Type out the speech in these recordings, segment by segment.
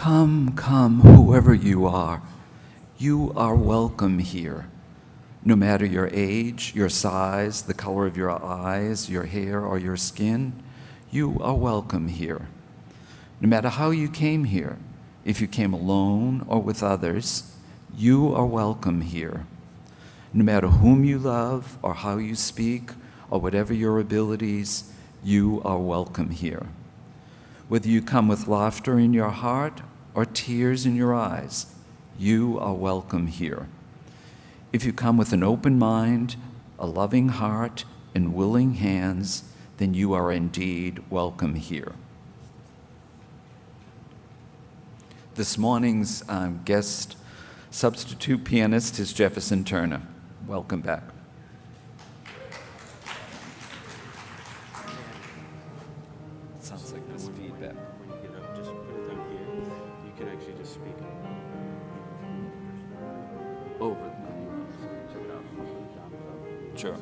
Come, whoever you are welcome here. No matter your age, your size, the color of your eyes, your hair, or your skin, you are welcome here. No matter how you came here, if you came alone or with others, you are welcome here. No matter whom you love or how you speak or whatever your abilities, you are welcome here. Whether you come with laughter in your heart or tears in your eyes, you are welcome here. If you come with an open mind, a loving heart, and willing hands, then you are indeed welcome here. This morning's guest substitute pianist is Jefferson Turner. Welcome back. Sounds like this feedback. When you get up, just put it down here. You can actually just speak. Over. Sure.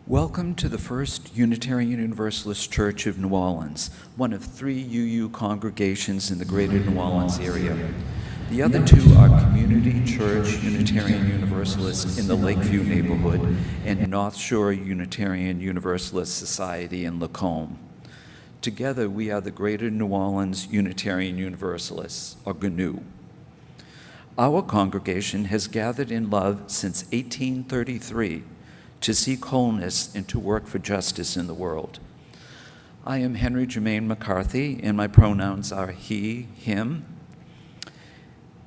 Welcome to the First Unitarian Universalist Church of New Orleans, one of 3 UU congregations in the greater New Orleans area. The other 2 are Community Church Unitarian Universalist in the Lakeview neighborhood and North Shore Unitarian Universalist Society in Lacombe. Together, we are the Greater New Orleans Unitarian Universalists, or GNU. Our congregation has gathered in love since 1833 to seek wholeness and to work for justice in the world. I am Henry Jermaine McCarthy, and my pronouns are he, him.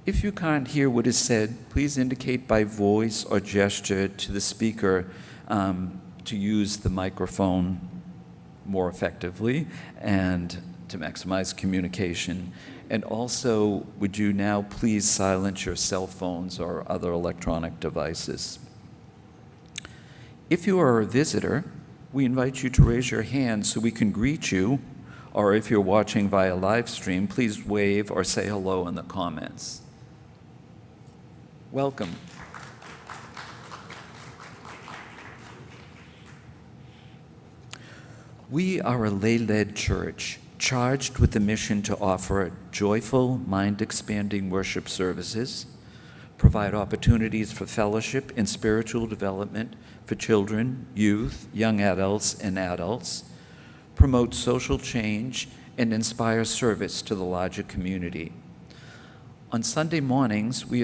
If you can't hear what is said, please indicate by voice or gesture to the speaker to use the microphone more effectively and to maximize communication. And also, would you now please silence your cell phones or other electronic devices? If you are a visitor, we invite you to raise your hand so we can greet you, or if you're watching via live stream, please wave or say hello in the comments. Welcome. We are a lay-led church charged with the mission to offer joyful, mind-expanding worship services, provide opportunities for fellowship and spiritual development for children, youth, young adults, and adults, promote social change, and inspire service to the larger community. On Sunday mornings, we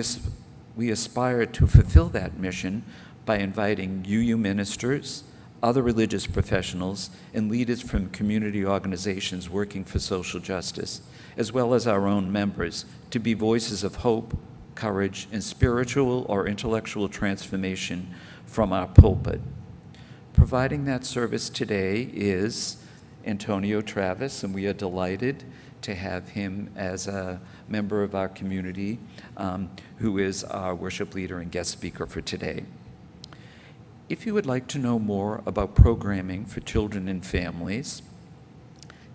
aspire to fulfill that mission by inviting UU ministers, other religious professionals, and leaders from community organizations working for social justice, as well as our own members, to be voices of hope, courage, and spiritual or intellectual transformation from our pulpit. Providing that service today is Antonio Travis, and we are delighted to have him as a member of our community, who is our worship leader and guest speaker for today. If you would like to know more about programming for children and families,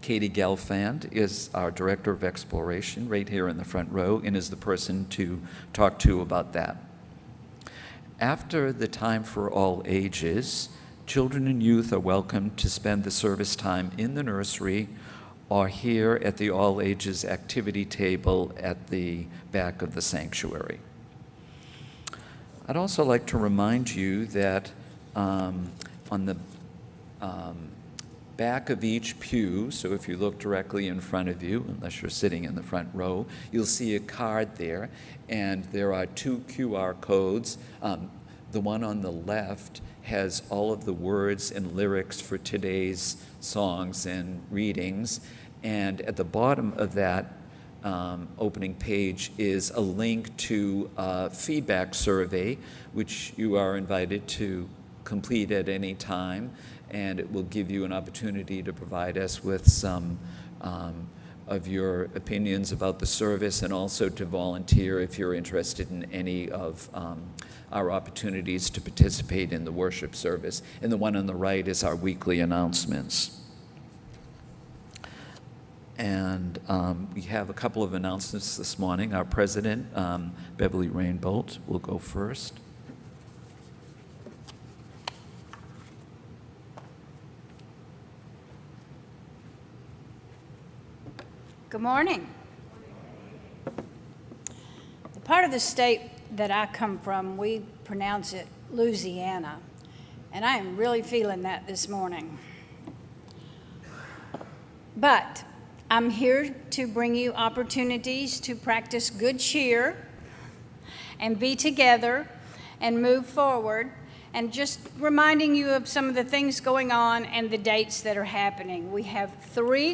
Katie Gelfand is our Director of Exploration right here in the front row and is the person to talk to about that. After the time for all ages, children and youth are welcome to spend the service time in the nursery or here at the all ages activity table at the back of the sanctuary. I'd also like to remind you that on the back of each pew, so if you look directly in front of you, unless you're sitting in the front row, you'll see a card there, and there are 2 QR codes. The one on the left has all of the words and lyrics for today's songs and readings, and at the bottom of that opening page is a link to a feedback survey, which you are invited to complete at any time, and it will give you an opportunity to provide us with some of your opinions about the service, and also to volunteer if you're interested in any of our opportunities to participate in the worship service. And the one on the right is our weekly announcements. And we have a couple of announcements this morning. Our president, Beverly Rainbolt, will go first. Good morning. The part of the state that I come from, we pronounce it Louisiana, and I am really feeling that this morning. But I'm here to bring you opportunities to practice good cheer and be together and move forward, and just reminding you of some of the things going on and the dates that are happening. We have 3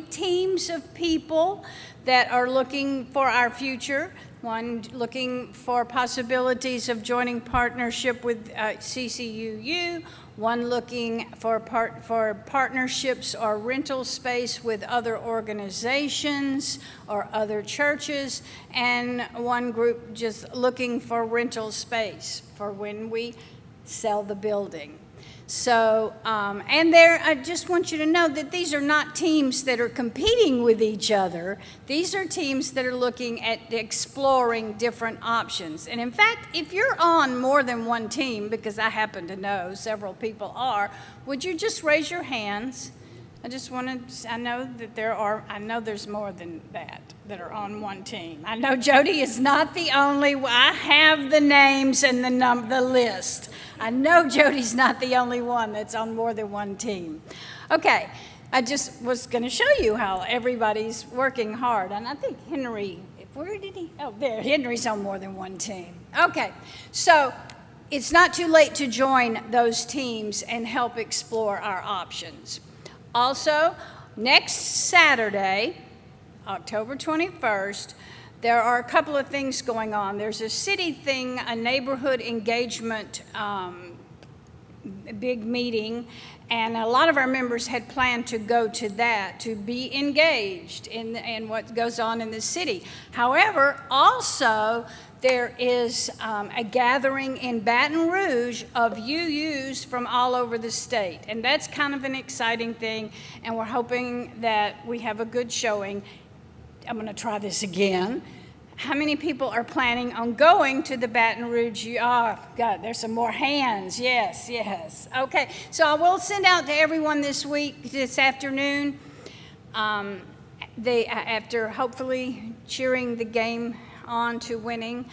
teams of people that are looking for our future. One looking for possibilities of joining partnership with CCUU, one looking for partnerships or rental space with other organizations or other churches, and one group just looking for rental space for when we sell the building. So, I just want you to know that these are not teams that are competing with each other. These are teams that are looking at exploring different options. And in fact, if you're on more than one team, because I happen to know several people are, would you just raise your hands? I know there's more than that are on one team. I know Jody is not the only one. I have the names and the list. I know Jody's not the only one that's on more than one team. Okay, I just was going to show you how everybody's working hard. And I think Henry, where did he? Oh, there, Henry's on more than one team. Okay, so it's not too late to join those teams and help explore our options. Also, next Saturday, October 21st, there are a couple of things going on. There's a city thing, a neighborhood engagement big meeting, and a lot of our members had planned to go to that, to be engaged in what goes on in the city. However, also, there is a gathering in Baton Rouge of UUs from all over the state, and that's kind of an exciting thing, and we're hoping that we have a good showing. I'm going to try this again. How many people are planning on going to the Baton Rouge? Oh, God, there's some more hands. Yes. Okay, so I will send out to everyone this afternoon, after hopefully cheering the game on to winning,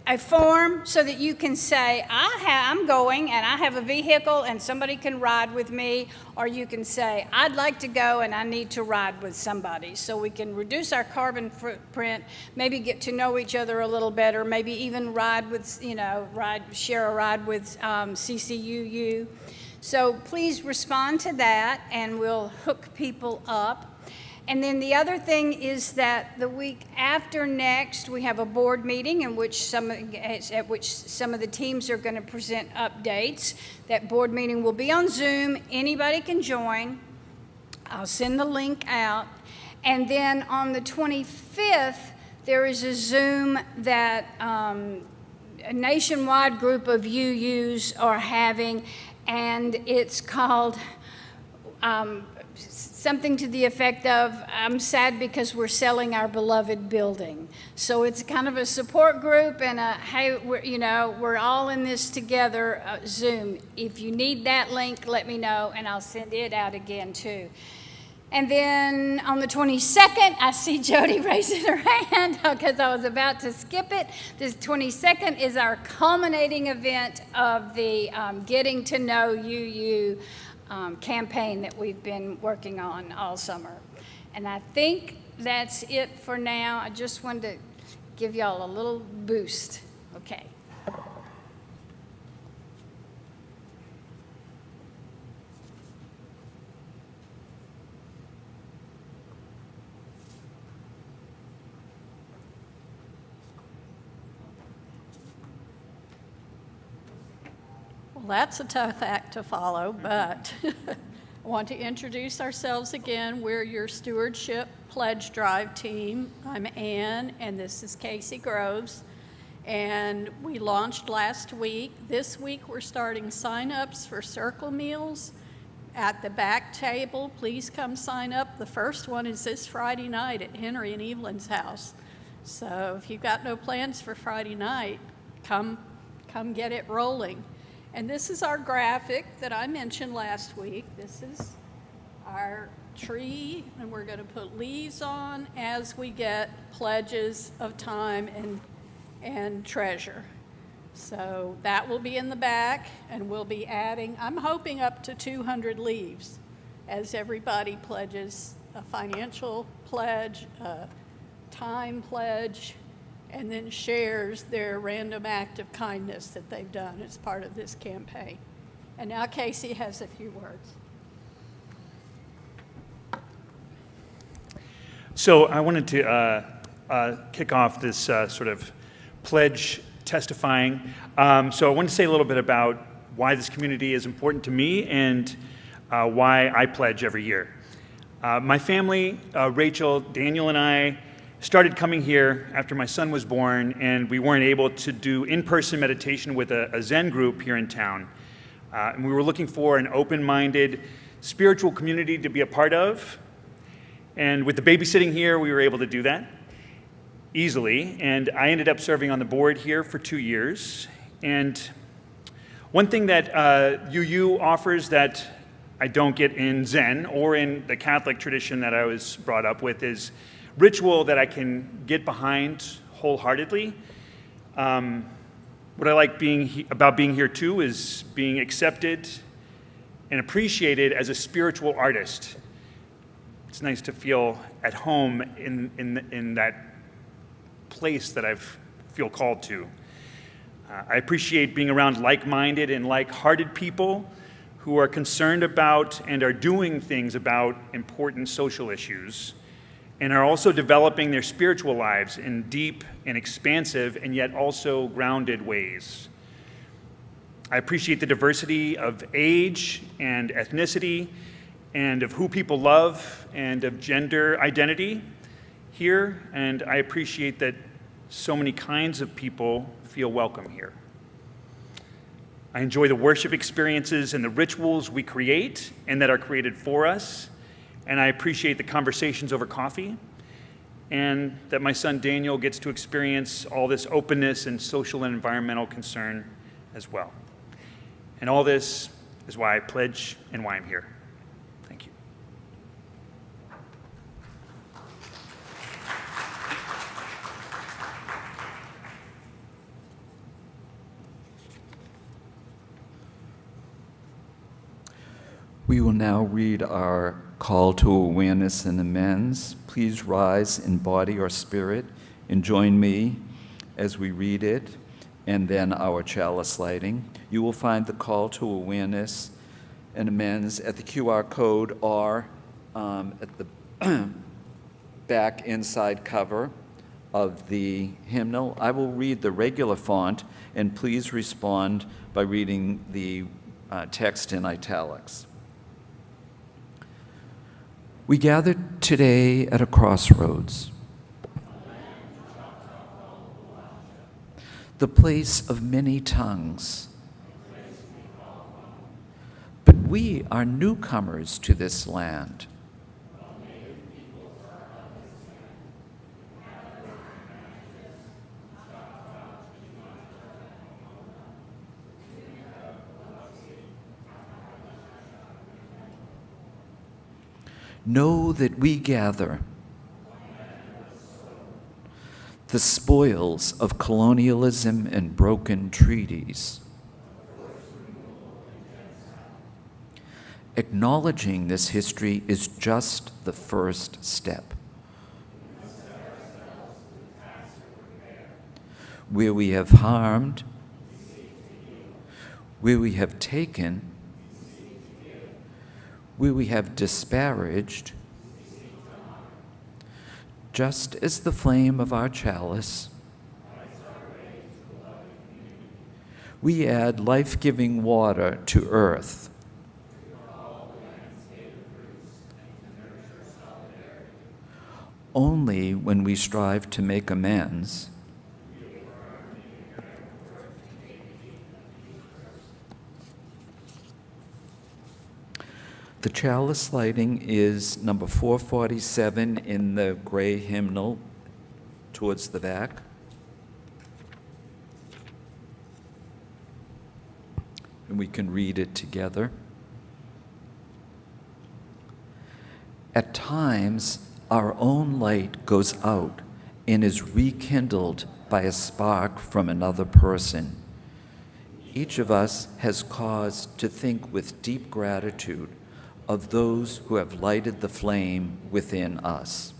a form so that you can say, I'm going and I have a vehicle and somebody can ride with me, or you can say, I'd like to go and I need to ride with somebody, so we can reduce our carbon footprint, maybe get to know each other a little better, maybe even share a ride with CCUU. So please respond to that and we'll hook people up. And then the other thing is that the week after next, we have a board meeting at which some of the teams are going to present updates. That board meeting will be on Zoom. Anybody can join. I'll send the link out. And then on the 25th, there is a Zoom that a nationwide group of UUs are having, and it's called something to the effect of, I'm sad because we're selling our beloved building. So it's kind of a support group and a, hey, we're all in this together, Zoom. If you need that link, let me know, and I'll send it out again too. And then on the 22nd, I see Jody raising her hand because I was about to skip it. This 22nd is our culminating event of the Getting to Know You campaign that we've been working on all summer. And I think that's it for now. I just wanted to give y'all a little boost. Okay. Well, that's a tough act to follow, but I want to introduce ourselves again. We're your Stewardship Pledge Drive team. I'm Ann, and this is Casey Groves. And we launched last week. This week, we're starting sign-ups for Circle Meals at the back table. Please come sign up. The first one is this Friday night at Henry and Evelyn's house. So if you've got no plans for Friday night, come get it rolling. And this is our graphic that I mentioned last week. This is our tree, and we're going to put leaves on as we get pledges of time and treasure. So that will be in the back, and we'll be adding, I'm hoping, up to 200 leaves as everybody pledges a financial pledge, a time pledge, and then shares their random act of kindness that they've done as part of this campaign. And now Casey has a few words. So I wanted to kick off this sort of pledge testifying. So I want to say a little bit about why this community is important to me and why I pledge every year. My family, Rachel, Daniel, and I started coming here after my son was born, and we weren't able to do in-person meditation with a Zen group here in town. And we were looking for an open-minded spiritual community to be a part of. And with the babysitting here, we were able to do that easily. And I ended up serving on the board here for 2 years. And one thing that UU offers that I don't get in Zen or in the Catholic tradition that I was brought up with is ritual that I can get behind wholeheartedly. What I like about being here too is being accepted and appreciated as a spiritual artist. It's nice to feel at home in that place that I feel called to. I appreciate being around like-minded and like-hearted people who are concerned about and are doing things about important social issues, and are also developing their spiritual lives in deep and expansive and yet also grounded ways. I appreciate the diversity of age and ethnicity and of who people love and of gender identity here, and I appreciate that so many kinds of people feel welcome here. I enjoy the worship experiences and the rituals we create and that are created for us. And I appreciate the conversations over coffee, and that my son Daniel gets to experience all this openness and social and environmental concern as well. And all this is why I pledge and why I'm here. Thank you. We will now read our call to awareness and amends. Please rise in body or spirit and join me as we read it, and then our chalice lighting. You will find the call to awareness and amends at the QR code or at the back inside cover of the hymnal. I will read the regular font, and please respond by reading the text in italics. We gather today at a crossroads, the place of many tongues. But we are newcomers to this land. know that we gather the spoils of colonialism and broken treaties. Acknowledging this history is just the first step. Where we have harmed, where we have taken, where we have disparaged, just as the flame of our chalice, we add life-giving water to earth. Only when we strive to make amends the chalice lighting is number 447 in the gray hymnal towards the back. And we can read it together. At times, our own light goes out and is rekindled by a spark from another person. Each of us has cause to think with deep gratitude of those who have lighted the flame within us.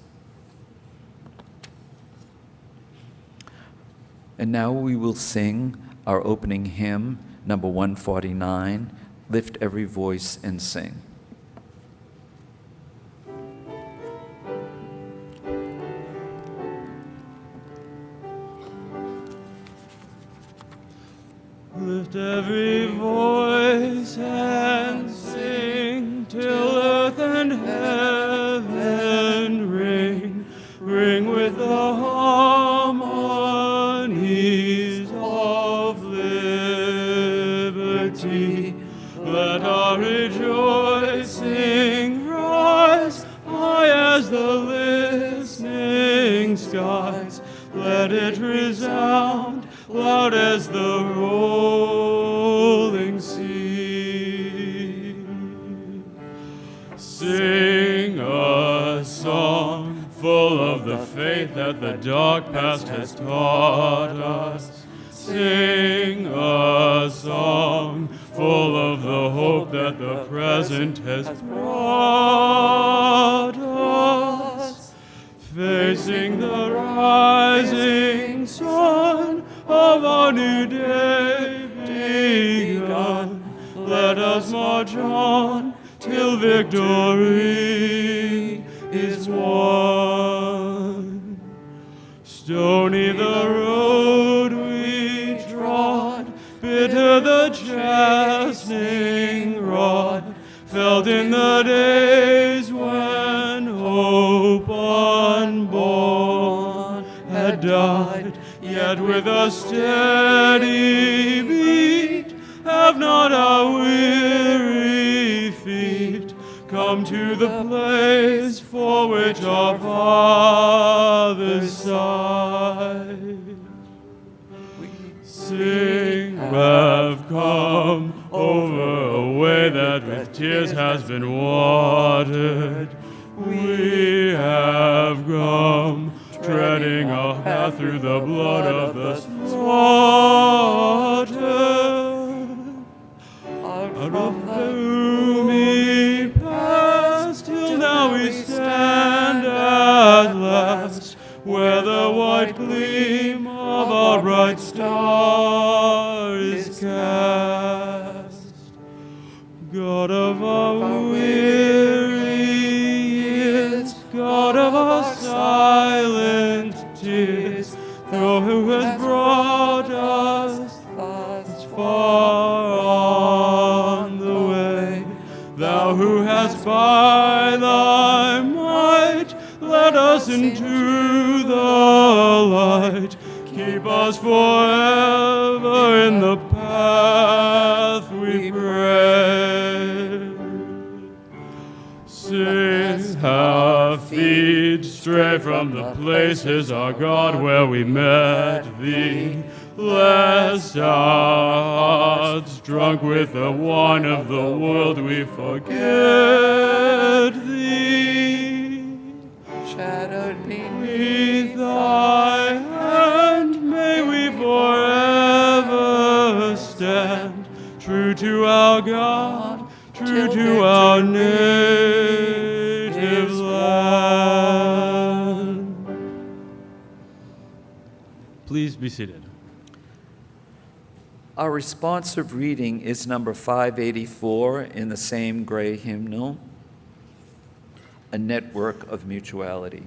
And now we will sing our opening hymn, number 149, Lift Every Voice and Sing. Lift every voice and sing till earth and heaven ring, ring with the harmonies of liberty. Let our rejoicing rise high as the listening skies. Let it resound loud as the rolling sea. Sing a song full of the faith that the dark past has taught us. Sing a song full of the hope that the present has brought us. Facing the rising sun of our new day begun, let us march on till victory is won. Stony the road we trod, bitter the chastening rod, felt in the days when hope unborn had died. Yet with a steady beat have not our weary feet come to the place for which our fathers sighed. Sing, we have come over a way that with tears has been watered. We have come treading a path through the blood of the slaughtered. Out of the roomy past till now we stand at last, where the white gleam of our bright star is cast. God of our weary years, God of our silent tears, thou who has brought us thus far on the way, thou who hast by thy might led us into the light, keep us forever in the path we pray. Since our feet stray from the places, our God, where we met thee, lest our hearts, drunk with the wine of the world, we forget thee. overshadowed beneath thy hand, may we forever stand true to our God, true to our native land. Please be seated. Our responsive reading is number 584 in the same gray hymnal, A Network of Mutuality.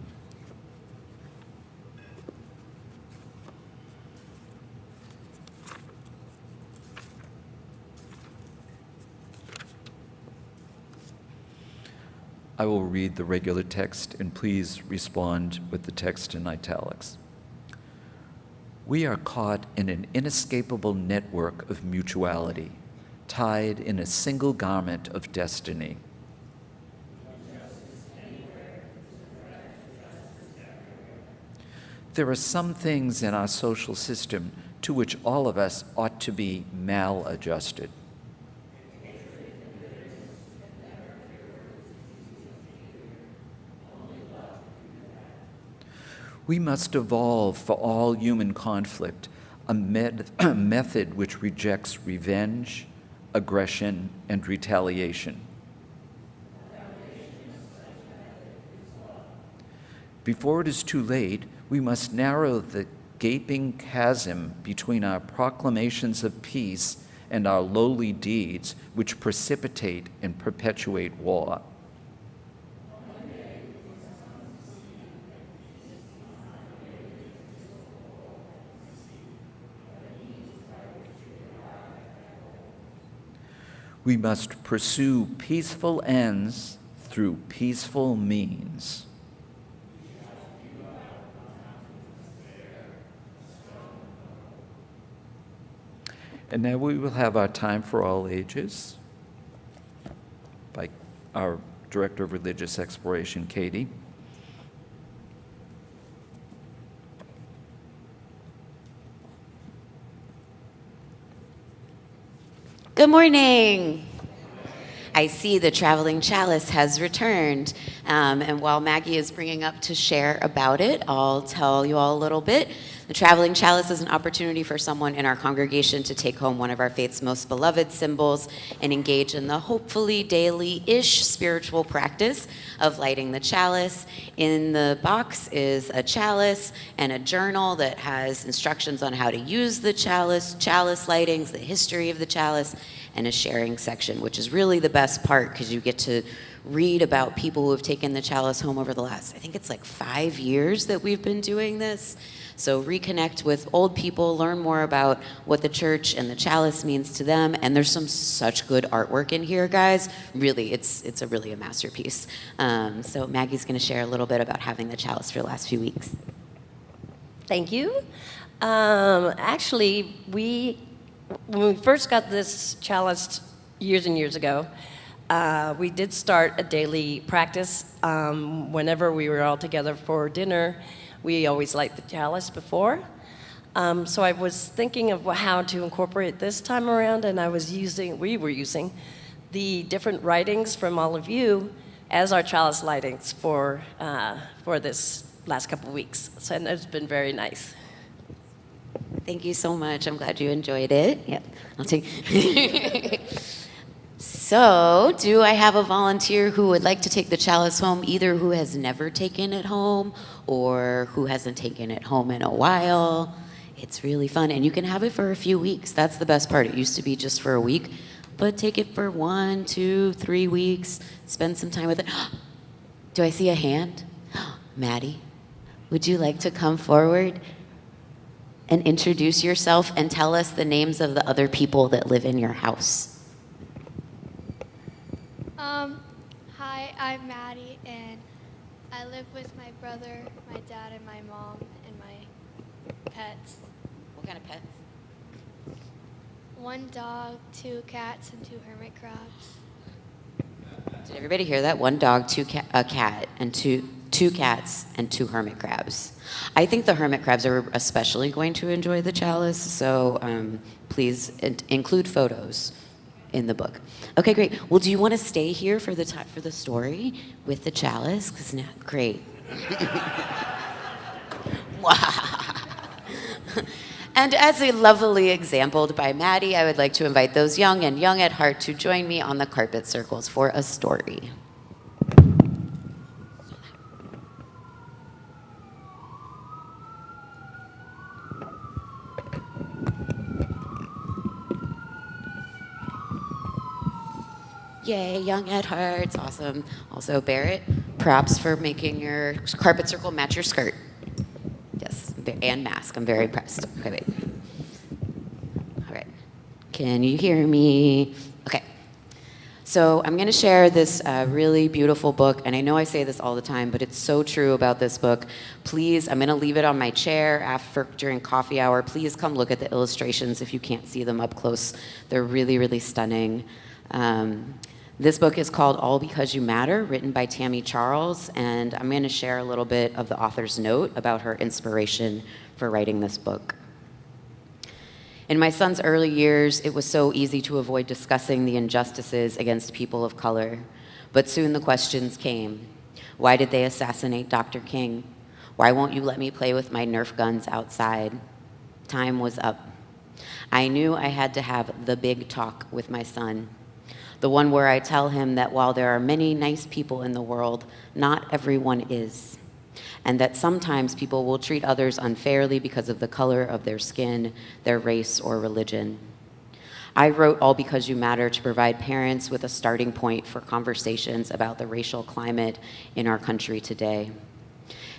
I will read the regular text, and please respond with the text in italics. We are caught in an inescapable network of mutuality, tied in a single garment of destiny. There are some things in our social system to which all of us ought to be maladjusted. We must evolve for all human conflict a method which rejects revenge, aggression, and retaliation. Before it is too late, we must narrow the gaping chasm between our proclamations of peace and our lowly deeds, which precipitate and perpetuate war. We must pursue peaceful ends through peaceful means. And now we will have our Time for All Ages by our Director of Religious Exploration, Katie. Good morning. I see the traveling chalice has returned. And while Maggie is bringing up to share about it, I'll tell you all a little bit. The traveling chalice is an opportunity for someone in our congregation to take home one of our faith's most beloved symbols and engage in the hopefully daily-ish spiritual practice of lighting the chalice. In the box is a chalice and a journal that has instructions on how to use the chalice, chalice lightings, the history of the chalice, and a sharing section, which is really the best part because you get to read about people who have taken the chalice home over the last, I think it's like 5 years that we've been doing this. So reconnect with old people, learn more about what the church and the chalice means to them, and there's some such good artwork in here, guys. Really, it's really a masterpiece. So Maggie's gonna share a little bit about having the chalice for the last few weeks. Thank you. Actually, when we first got this chalice years and years ago, we did start a daily practice. Whenever we were all together for dinner, we always light the chalice before. So I was thinking of how to incorporate this time around, and we were using the different writings from all of you as our chalice lightings for this last couple of weeks. So and it's been very nice. Thank you so much. I'm glad you enjoyed it. Yep, I'll take. So, do I have a volunteer who would like to take the chalice home, either who has never taken it home or who hasn't taken it home in a while? It's really fun, and you can have it for a few weeks. That's the best part. It used to be just for a week, but take it for 1, 2, 3 weeks. Spend some time with it. Do I see a hand? Maddie, would you like to come forward and introduce yourself and tell us the names of the other people that live in your house? Hi, I'm Maddie, and I live with my brother, my dad, and my mom, and my pets. What kind of pets? 1 dog, 2 cats, and 2 hermit crabs. Did everybody hear that? 1 dog, a cat, and two cats, and 2 hermit crabs. I think the hermit crabs are especially going to enjoy the chalice, so please include photos in the book. Okay, great. Well, do you want to stay here for the story with the chalice? Great. And as a lovely exampled by Maddie, I would like to invite those young and young at heart to join me on the carpet circles for a story. Yay, young at heart, it's awesome. Also, Barrett, props for making your carpet circle match your skirt. Yes, and mask, I'm very impressed. Okay, wait. All right, can you hear me? Okay, so I'm gonna share this really beautiful book, and I know I say this all the time, but it's so true about this book. Please, I'm gonna leave it on my chair during coffee hour. Please come look at the illustrations if you can't see them up close. They're really, really stunning. This book is called All Because You Matter, written by Tammy Charles, and I'm going to share a little bit of the author's note about her inspiration for writing this book. In my son's early years, it was so easy to avoid discussing the injustices against people of color, but soon the questions came. Why did they assassinate Dr. King? Why won't you let me play with my Nerf guns outside? Time was up. I knew I had to have the big talk with my son. The one where I tell him that while there are many nice people in the world, not everyone is. And that sometimes people will treat others unfairly because of the color of their skin, their race, or religion. I wrote All Because You Matter to provide parents with a starting point for conversations about the racial climate in our country today.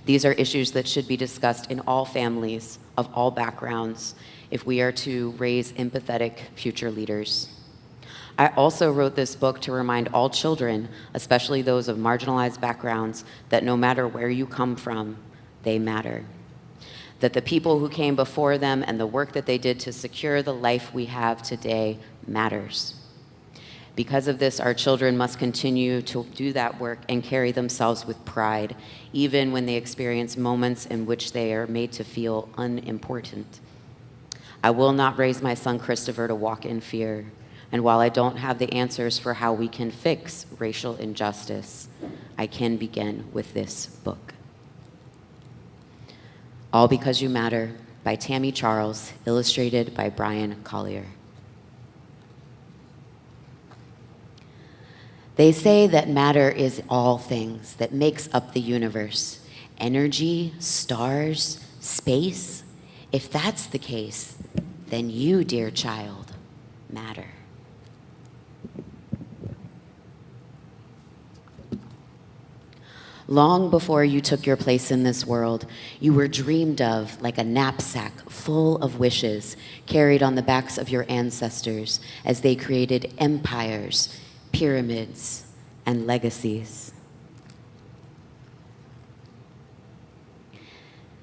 These are issues that should be discussed in all families of all backgrounds if we are to raise empathetic future leaders. I also wrote this book to remind all children, especially those of marginalized backgrounds, that no matter where you come from, they matter. That the people who came before them and the work that they did to secure the life we have today matters. Because of this, our children must continue to do that work and carry themselves with pride, even when they experience moments in which they are made to feel unimportant. I will not raise my son Christopher to walk in fear. And while I don't have the answers for how we can fix racial injustice, I can begin with this book. All Because You Matter by Tammy Charles, illustrated by Brian Collier. They say that matter is all things that makes up the universe. Energy, stars, space. If that's the case, then you, dear child, matter. Long before you took your place in this world, you were dreamed of like a knapsack full of wishes carried on the backs of your ancestors as they created empires, pyramids, and legacies.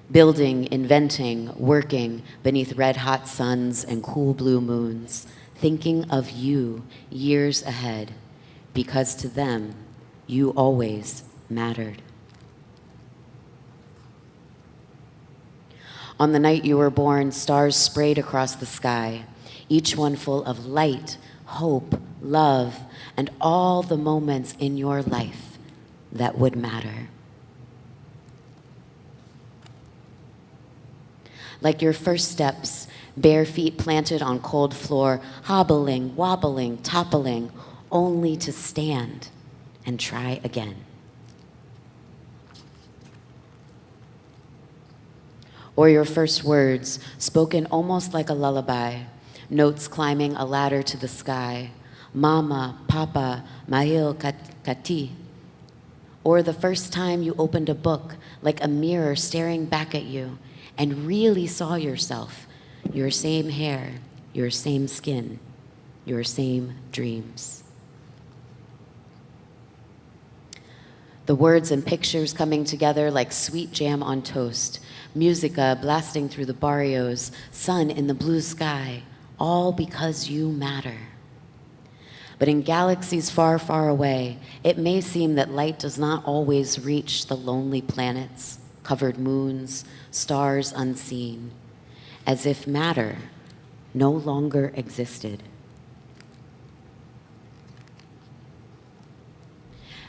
Building, inventing, working beneath red-hot suns and cool blue moons, thinking of you years ahead, because to them, you always mattered. On the night you were born, stars sprayed across the sky, each one full of light, hope, love, and all the moments in your life that would matter. Like your first steps, bare feet planted on cold floor, hobbling, wobbling, toppling, only to stand and try again. Or your first words, spoken almost like a lullaby, notes climbing a ladder to the sky, mama, papa, mahil kati. Or the first time you opened a book, like a mirror staring back at you, and really saw yourself, your same hair, your same skin, your same dreams. The words and pictures coming together like sweet jam on toast, musica blasting through the barrios, sun in the blue sky, all because you matter. But in galaxies far, far away, it may seem that light does not always reach the lonely planets, covered moons, stars unseen, as if matter no longer existed.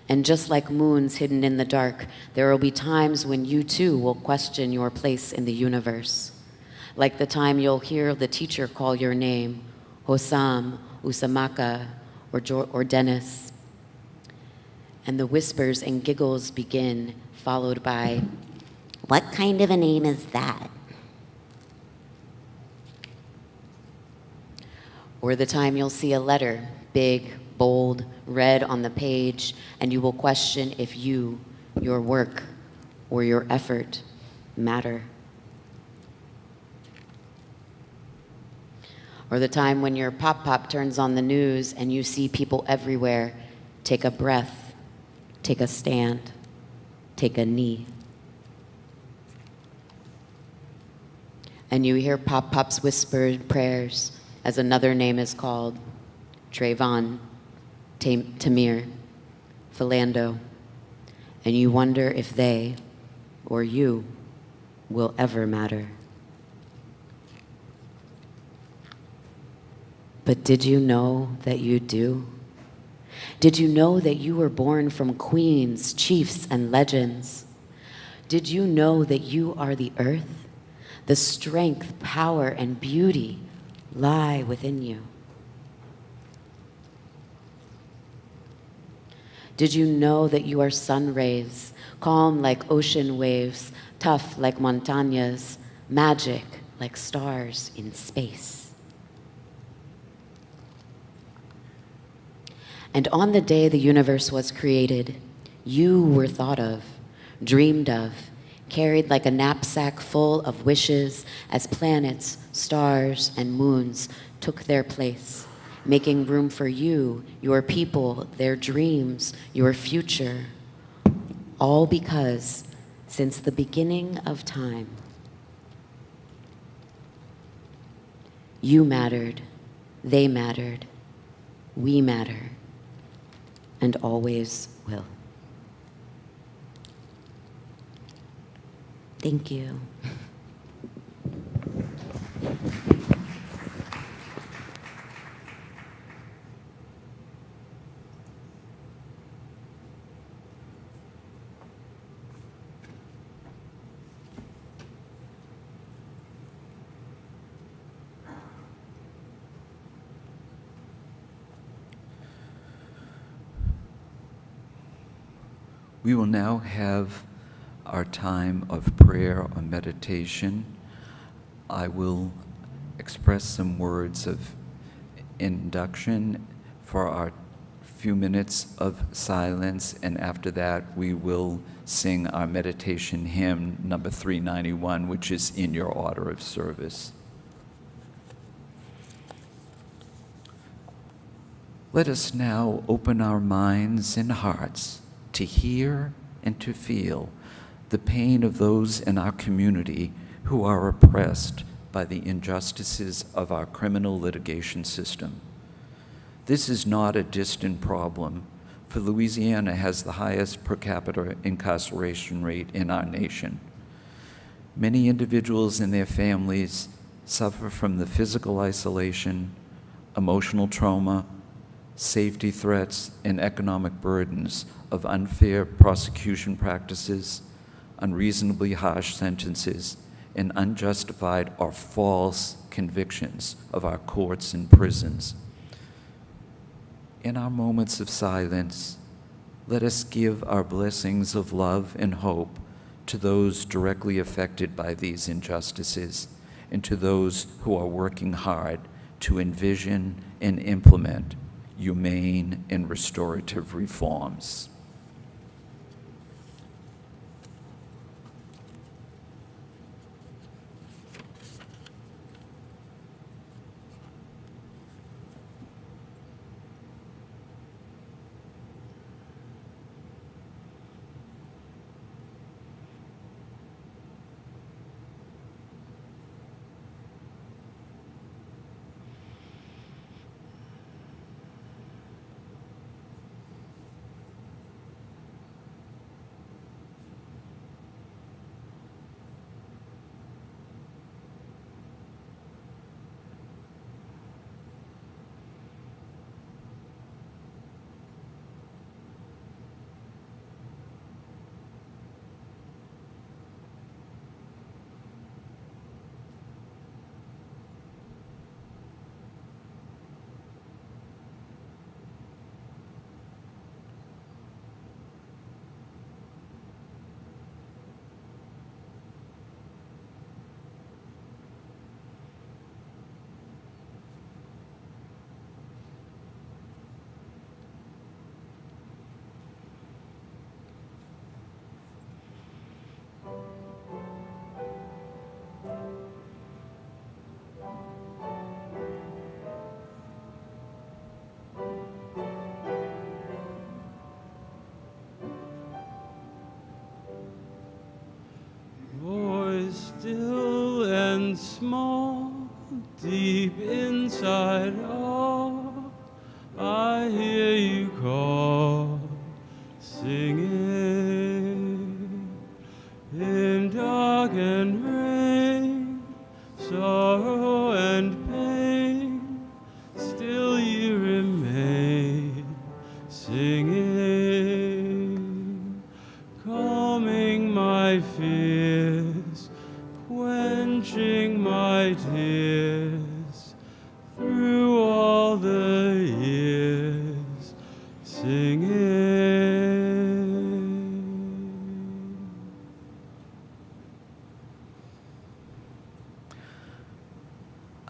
And just like moons hidden in the dark, there will be times when you too will question your place in the universe. Like the time you'll hear the teacher call your name, Hossam, Usamaka, or Dennis. And the whispers and giggles begin, followed by, "What kind of a name is that?" Or the time you'll see a letter, big, bold, red on the page, and you will question if you, your work, or your effort matter. Or the time when your pop-pop turns on the news and you see people everywhere take a breath, take a stand, take a knee. And you hear pop-pop's whispered prayers as another name is called, Trayvon, Tamir, Philando, and you wonder if they, or you, will ever matter. But did you know that you do? Did you know that you were born from queens, chiefs, and legends? Did you know that you are the earth? The strength, power, and beauty lie within you. Did you know that you are sun rays, calm like ocean waves, tough like montañas, magic like stars in space? And on the day the universe was created, you were thought of, dreamed of, carried like a knapsack full of wishes as planets, stars, and moons took their place, making room for you, your people, their dreams, your future. All because, since the beginning of time, you mattered, they mattered, we matter, and always will. Thank you. We will now have our time of prayer or meditation. I will express some words of induction for our few minutes of silence, and after that we will sing our meditation hymn number 391, which is in your order of service. Let us now open our minds and hearts to hear and to feel the pain of those in our community who are oppressed by the injustices of our criminal litigation system. This is not a distant problem, for Louisiana has the highest per capita incarceration rate in our nation. Many individuals and their families suffer from the physical isolation, emotional trauma, safety threats, and economic burdens of unfair prosecution practices, unreasonably harsh sentences, and unjustified or false convictions of our courts and prisons. In our moments of silence, let us give our blessings of love and hope to those directly affected by these injustices and to those who are working hard to envision and implement humane and restorative reforms.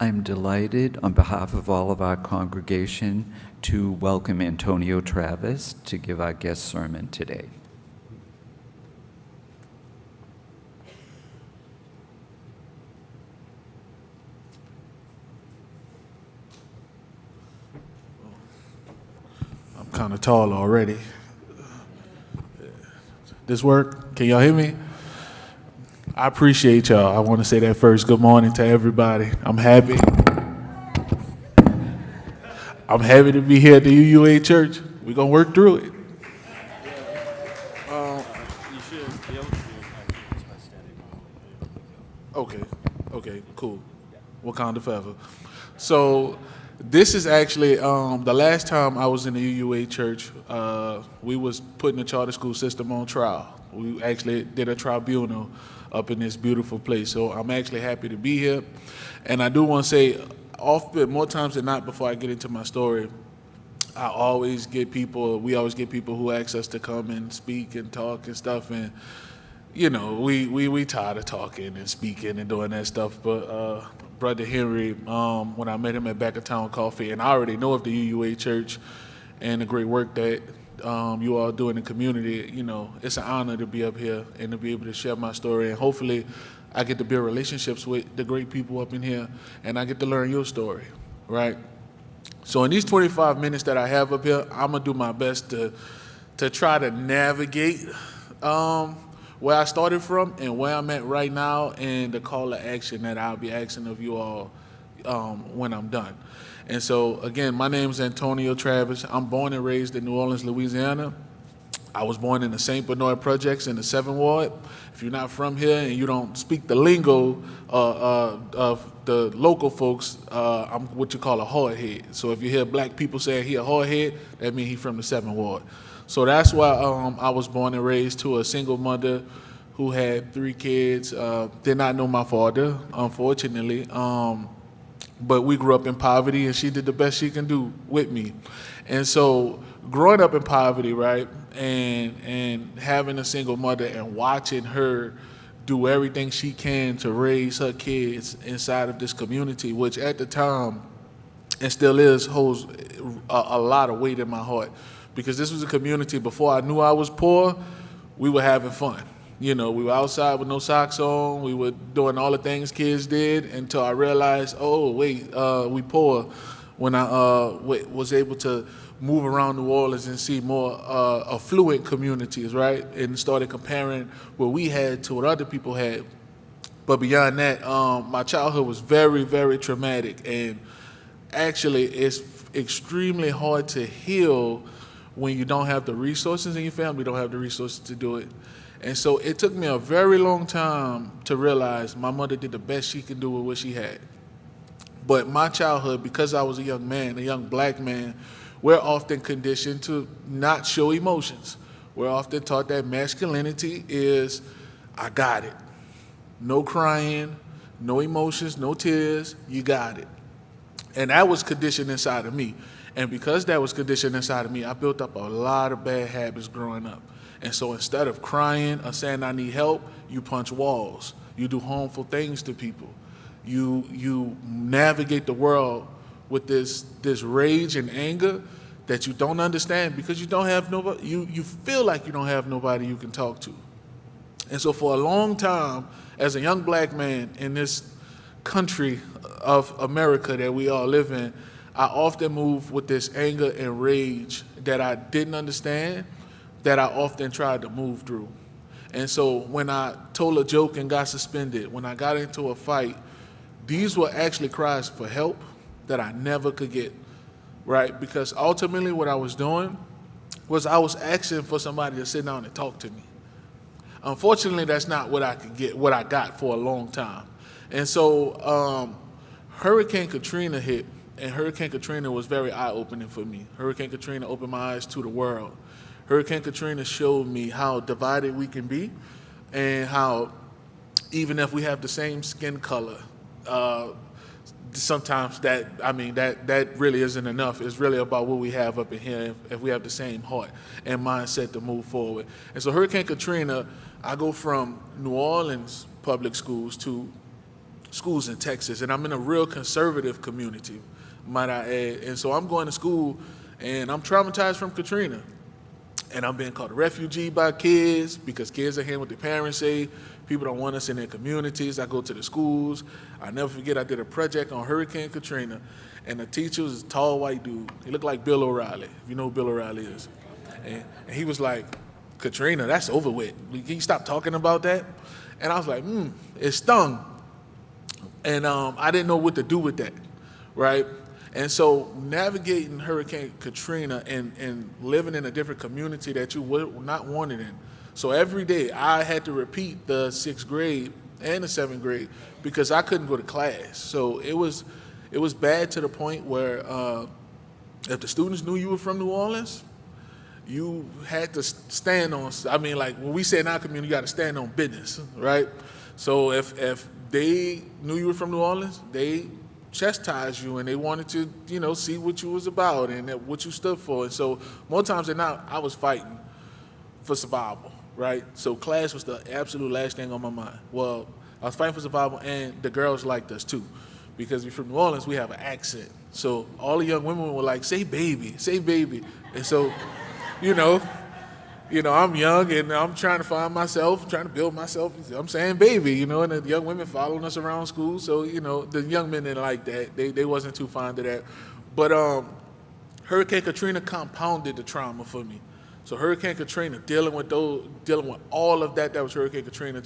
I'm delighted, on behalf of all of our congregation, to welcome Antonio Travis to give our guest sermon today. I'm kind of tall already. This work? Can y'all hear me? I appreciate y'all. I want to say that first. Good morning to everybody. I'm happy. I'm happy to be here at the UUA Church. We're going to work through it. Okay, cool. Wakanda forever. So this is actually the last time I was in the UUA Church. We was putting the charter school system on trial. We actually did a tribunal up in this beautiful place. So I'm actually happy to be here. And I do want to say, often, more times than not, before I get into my story, we always get people who ask us to come and speak and talk and stuff. And, you know, we tired of talking and speaking and doing that stuff. But Brother Henry, when I met him at Back of Town Coffee, and I already know of the UUA Church and the great work that you all do in the community, you know, it's an honor to be up here and to be able to share my story. And hopefully I get to build relationships with the great people up in here, and I get to learn your story, right? So in these 25 minutes that I have up here, I'm going to do my best to try to navigate where I started from and where I'm at right now, and the call to action that I'll be asking of you all when I'm done. And so, again, my name is Antonio Travis. I'm born and raised in New Orleans, Louisiana. I was born in the St. Bernard Projects in the 7th Ward. If you're not from here and you don't speak the lingo of the local folks, I'm what you call a hardhead. So if you hear black people saying he a hardhead, that means he's from the 7th Ward. So that's why I was born and raised to a single mother who had 3 kids. Did not know my father, unfortunately. But we grew up in poverty, and she did the best she can do with me. And so growing up in poverty, right, and having a single mother and watching her do everything she can to raise her kids inside of this community, which at the time, and still is, holds a lot of weight in my heart. Because this was a community, before I knew I was poor, we were having fun. You know, we were outside with no socks on. We were doing all the things kids did until I realized, oh, wait, we poor. When I was able to move around New Orleans and see more affluent communities, right? And started comparing what we had to what other people had. But beyond that, my childhood was very, very traumatic. And actually, it's extremely hard to heal when you don't have the resources and your family don't have the resources to do it. And so it took me a very long time to realize my mother did the best she could do with what she had. But my childhood, because I was a young man, a young black man, we're often conditioned to not show emotions. We're often taught that masculinity is, I got it. No crying, no emotions, no tears, you got it. And that was conditioned inside of me. And because that was conditioned inside of me, I built up a lot of bad habits growing up. And so instead of crying or saying I need help, you punch walls. You do harmful things to people. You navigate the world with this rage and anger that you don't understand because you don't have nobody. You feel like you don't have nobody you can talk to. And so for a long time, as a young black man in this country of America that we all live in, I often moved with this anger and rage that I didn't understand, that I often tried to move through. And so when I told a joke and got suspended, when I got into a fight, these were actually cries for help that I never could get, right? Because ultimately what I was doing was I was asking for somebody to sit down and talk to me. Unfortunately, that's not what I could get, what I got for a long time. And so Hurricane Katrina hit, and Hurricane Katrina was very eye-opening for me. Hurricane Katrina opened my eyes to the world. Hurricane Katrina showed me how divided we can be and how even if we have the same skin color, sometimes that really isn't enough. It's really about what we have up in here if we have the same heart and mindset to move forward. And so Hurricane Katrina, I go from New Orleans public schools to schools in Texas, and I'm in a real conservative community, might I add. And so I'm going to school, and I'm traumatized from Katrina. And I'm being called a refugee by kids because kids are hearing what their parents say. People don't want us in their communities. I go to the schools. I never forget I did a project on Hurricane Katrina, and the teacher was a tall white dude. He looked like Bill O'Reilly, if you know who Bill O'Reilly is. And he was like, Katrina, that's over with. Can you stop talking about that? And I was like, it stung. And I didn't know what to do with that, right? And so navigating Hurricane Katrina and living in a different community that you were not wanted in. So every day I had to repeat the 6th grade and the 7th grade because I couldn't go to class. So it was bad to the point where if the students knew you were from New Orleans, you had to stand on, like when we say in our community, you got to stand on business, right? So if they knew you were from New Orleans, they chastised you and they wanted to, see what you was about and what you stood for. And so more times than not, I was fighting for survival, right? So class was the absolute last thing on my mind. Well, I was fighting for survival, and the girls liked us too, because we're from New Orleans, we have an accent. So all the young women were like, say baby, say baby. And so, I'm young and I'm trying to find myself, trying to build myself. I'm saying baby, and the young women following us around school. So, the young men didn't like that. They wasn't too fond of that. But Hurricane Katrina compounded the trauma for me. So Hurricane Katrina, dealing with all of that was Hurricane Katrina,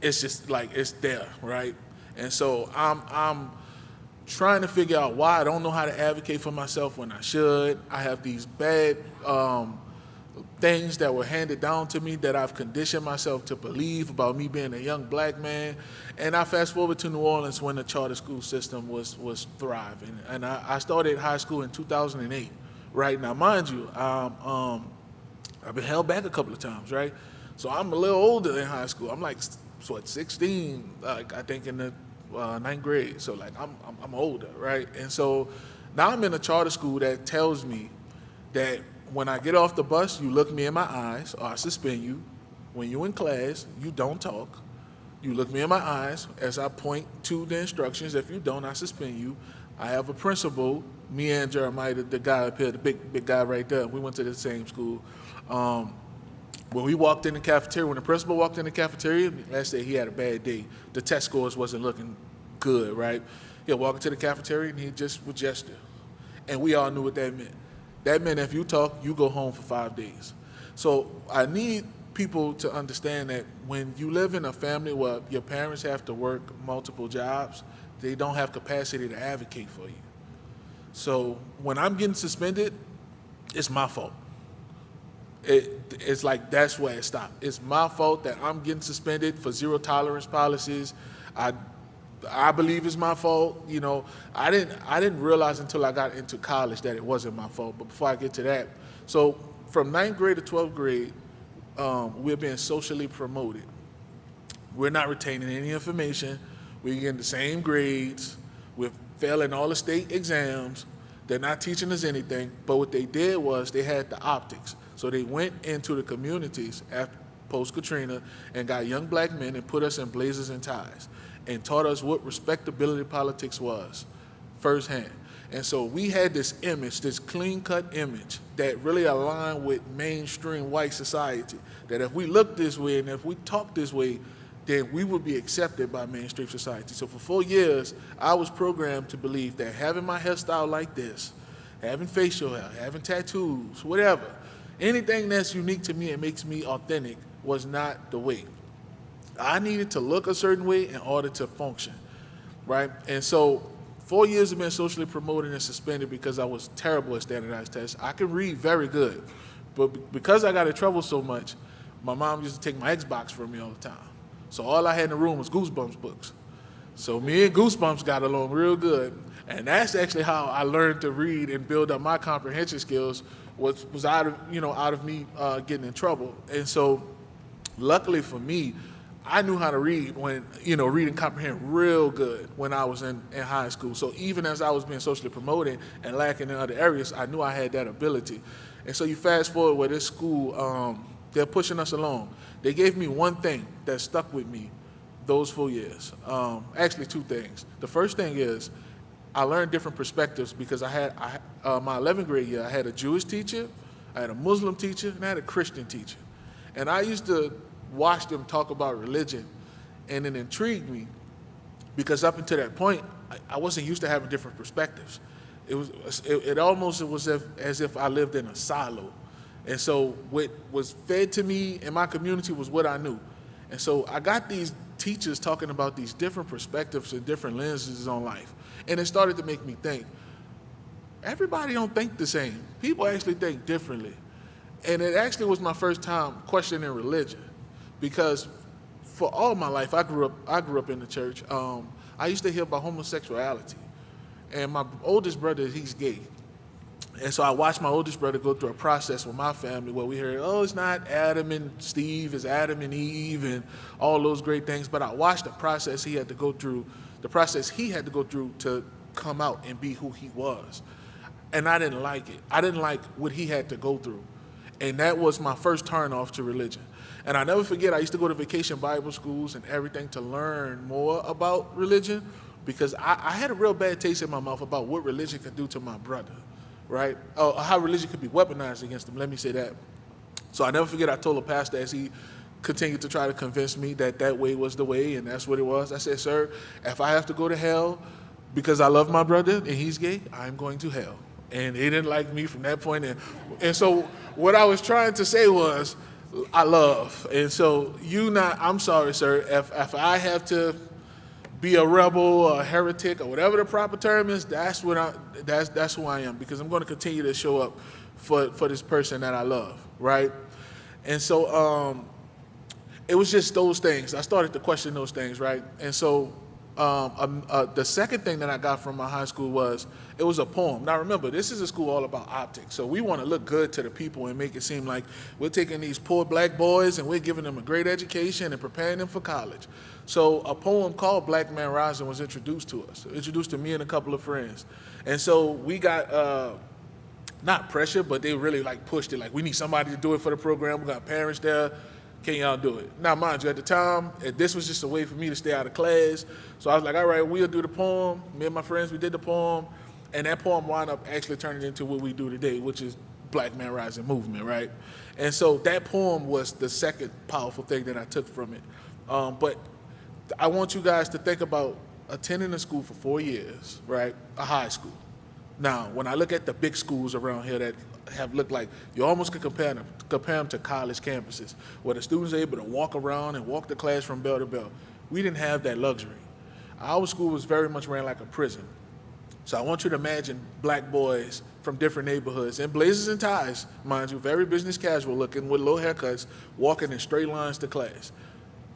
it's there, right? And so I'm trying to figure out why I don't know how to advocate for myself when I should. I have these bad things that were handed down to me that I've conditioned myself to believe about me being a young black man. And I fast forward to New Orleans when the charter school system was thriving. And I started high school in 2008, right? Now, mind you, I've been held back a couple of times, right? So I'm a little older in high school. I'm like, 16, I think in the 9th grade. So I'm older, right? And so now I'm in a charter school that tells me that when I get off the bus, you look me in my eyes or I suspend you. When you're in class, you don't talk. You look me in my eyes as I point to the instructions. If you don't, I suspend you. I have a principal, me and Jeremiah, the guy up here, the big guy right there. We went to the same school. When we walked in the cafeteria, when the principal walked in the cafeteria, let's say he had a bad day, the test scores wasn't looking good, right? He'll walk into the cafeteria and he just would gesture. And we all knew what that meant. That meant if you talk, you go home for 5 days. So I need people to understand that when you live in a family where your parents have to work multiple jobs, they don't have capacity to advocate for you. So when I'm getting suspended, it's my fault. It's like that's where it stopped. It's my fault that I'm getting suspended for zero tolerance policies. I believe it's my fault. I didn't realize until I got into college that it wasn't my fault. But before I get to that, so from 9th grade to 12th grade, we're being socially promoted. We're not retaining any information. We're getting the same grades. We're failing all the state exams. They're not teaching us anything. But what they did was they had the optics. So they went into the communities after post-Katrina and got young black men and put us in blazers and ties and taught us what respectability politics was firsthand. And so we had this image, this clean-cut image that really aligned with mainstream white society, that if we look this way and if we talk this way, then we would be accepted by mainstream society. So for 4 years, I was programmed to believe that having my hairstyle like this, having facial hair, having tattoos, whatever, anything that's unique to me and makes me authentic was not the way. I needed to look a certain way in order to function, right? And so 4 years of being socially promoted and suspended because I was terrible at standardized tests. I can read very good, but because I got in trouble so much, my mom used to take my Xbox from me all the time. So all I had in the room was Goosebumps books. So me and Goosebumps got along real good, and that's actually how I learned to read and build up my comprehension skills. Was out of me getting in trouble. And so luckily for me, I knew how to read read and comprehend real good when I was in high school. So even as I was being socially promoted and lacking in other areas, I knew I had that ability. And so you fast forward where this school, they're pushing us along. They gave me one thing that stuck with me those 4 years. Actually, two things. The first thing is I learned different perspectives because my 11th grade year, I had a Jewish teacher, I had a Muslim teacher, and I had a Christian teacher. And I used to watch them talk about religion, and it intrigued me because up until that point, I wasn't used to having different perspectives. It almost was as if I lived in a silo. And so what was fed to me in my community was what I knew. And so I got these teachers talking about these different perspectives and different lenses on life. And it started to make me think, everybody don't think the same. People actually think differently. And it actually was my first time questioning religion because for all my life, I grew up in the church. I used to hear about homosexuality. And my oldest brother, he's gay. And so I watched my oldest brother go through a process with my family where we heard, oh, it's not Adam and Steve, it's Adam and Eve and all those great things. But I watched the process he had to go through to come out and be who he was. And I didn't like it. I didn't like what he had to go through. And that was my first turn off to religion. And I never forget, I used to go to vacation Bible schools and everything to learn more about religion because I had a real bad taste in my mouth about what religion could do to my brother, right? How religion could be weaponized against him, let me say that. So I never forget, I told a pastor as he continued to try to convince me that way was the way and that's what it was. I said, sir, if I have to go to hell because I love my brother and he's gay, I'm going to hell. And he didn't like me from that point. And so what I was trying to say was, I love. And so I'm sorry, sir, if I have to be a rebel or a heretic or whatever the proper term is, that's who I am because I'm going to continue to show up for this person that I love, right? And so it was just those things. I started to question those things, right? And so the second thing that I got from my high school was a poem. Now remember, this is a school all about optics, so we want to look good to the people and make it seem like we're taking these poor black boys and we're giving them a great education and preparing them for college. So a poem called Black Man Rising was introduced to me and a couple of friends. And so we got, not pressure, but they really like pushed it. Like, we need somebody to do it for the program. We got parents there. Can y'all do it? Now, mind you, at the time, this was just a way for me to stay out of class. So I was like, all right, we'll do the poem. Me and my friends, we did the poem. And that poem wound up actually turning into what we do today, which is Black Man Rising movement, right? And so that poem was the second powerful thing that I took from it. But I want you guys to think about attending a school for 4 years, right? A high school. Now, when I look at the big schools around here that have looked like, you almost could compare them to college campuses, where the students are able to walk around and walk the class from bell to bell. We didn't have that luxury. Our school was very much ran like a prison. So I want you to imagine black boys from different neighborhoods in blazers and ties, mind you, very business casual looking with low haircuts, walking in straight lines to class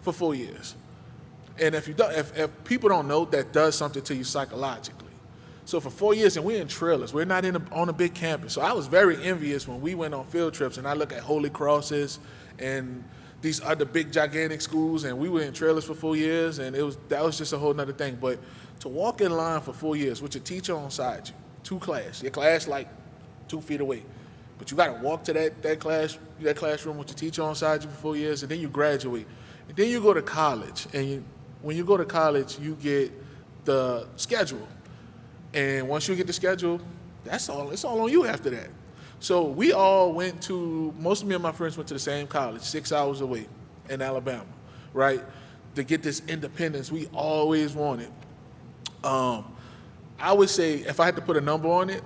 for 4 years. And if people don't know, that does something to you psychologically. So for 4 years, and we're in trailers, we're not on a big campus. So I was very envious when we went on field trips and I look at Holy Crosses and these other big gigantic schools, and we were in trailers for 4 years, and that was just a whole nother thing. But to walk in line for 4 years with your teacher on side you, your class like 2 feet away, but you got to walk to that classroom with your teacher on side you for 4 years, and then you graduate, and then you go to college, and when you go to college, you get the schedule. And once you get the schedule, it's all on you after that. So we all most of me and my friends went to the same college, 6 hours away in Alabama, right? To get this independence we always wanted. I would say, if I had to put a number on it,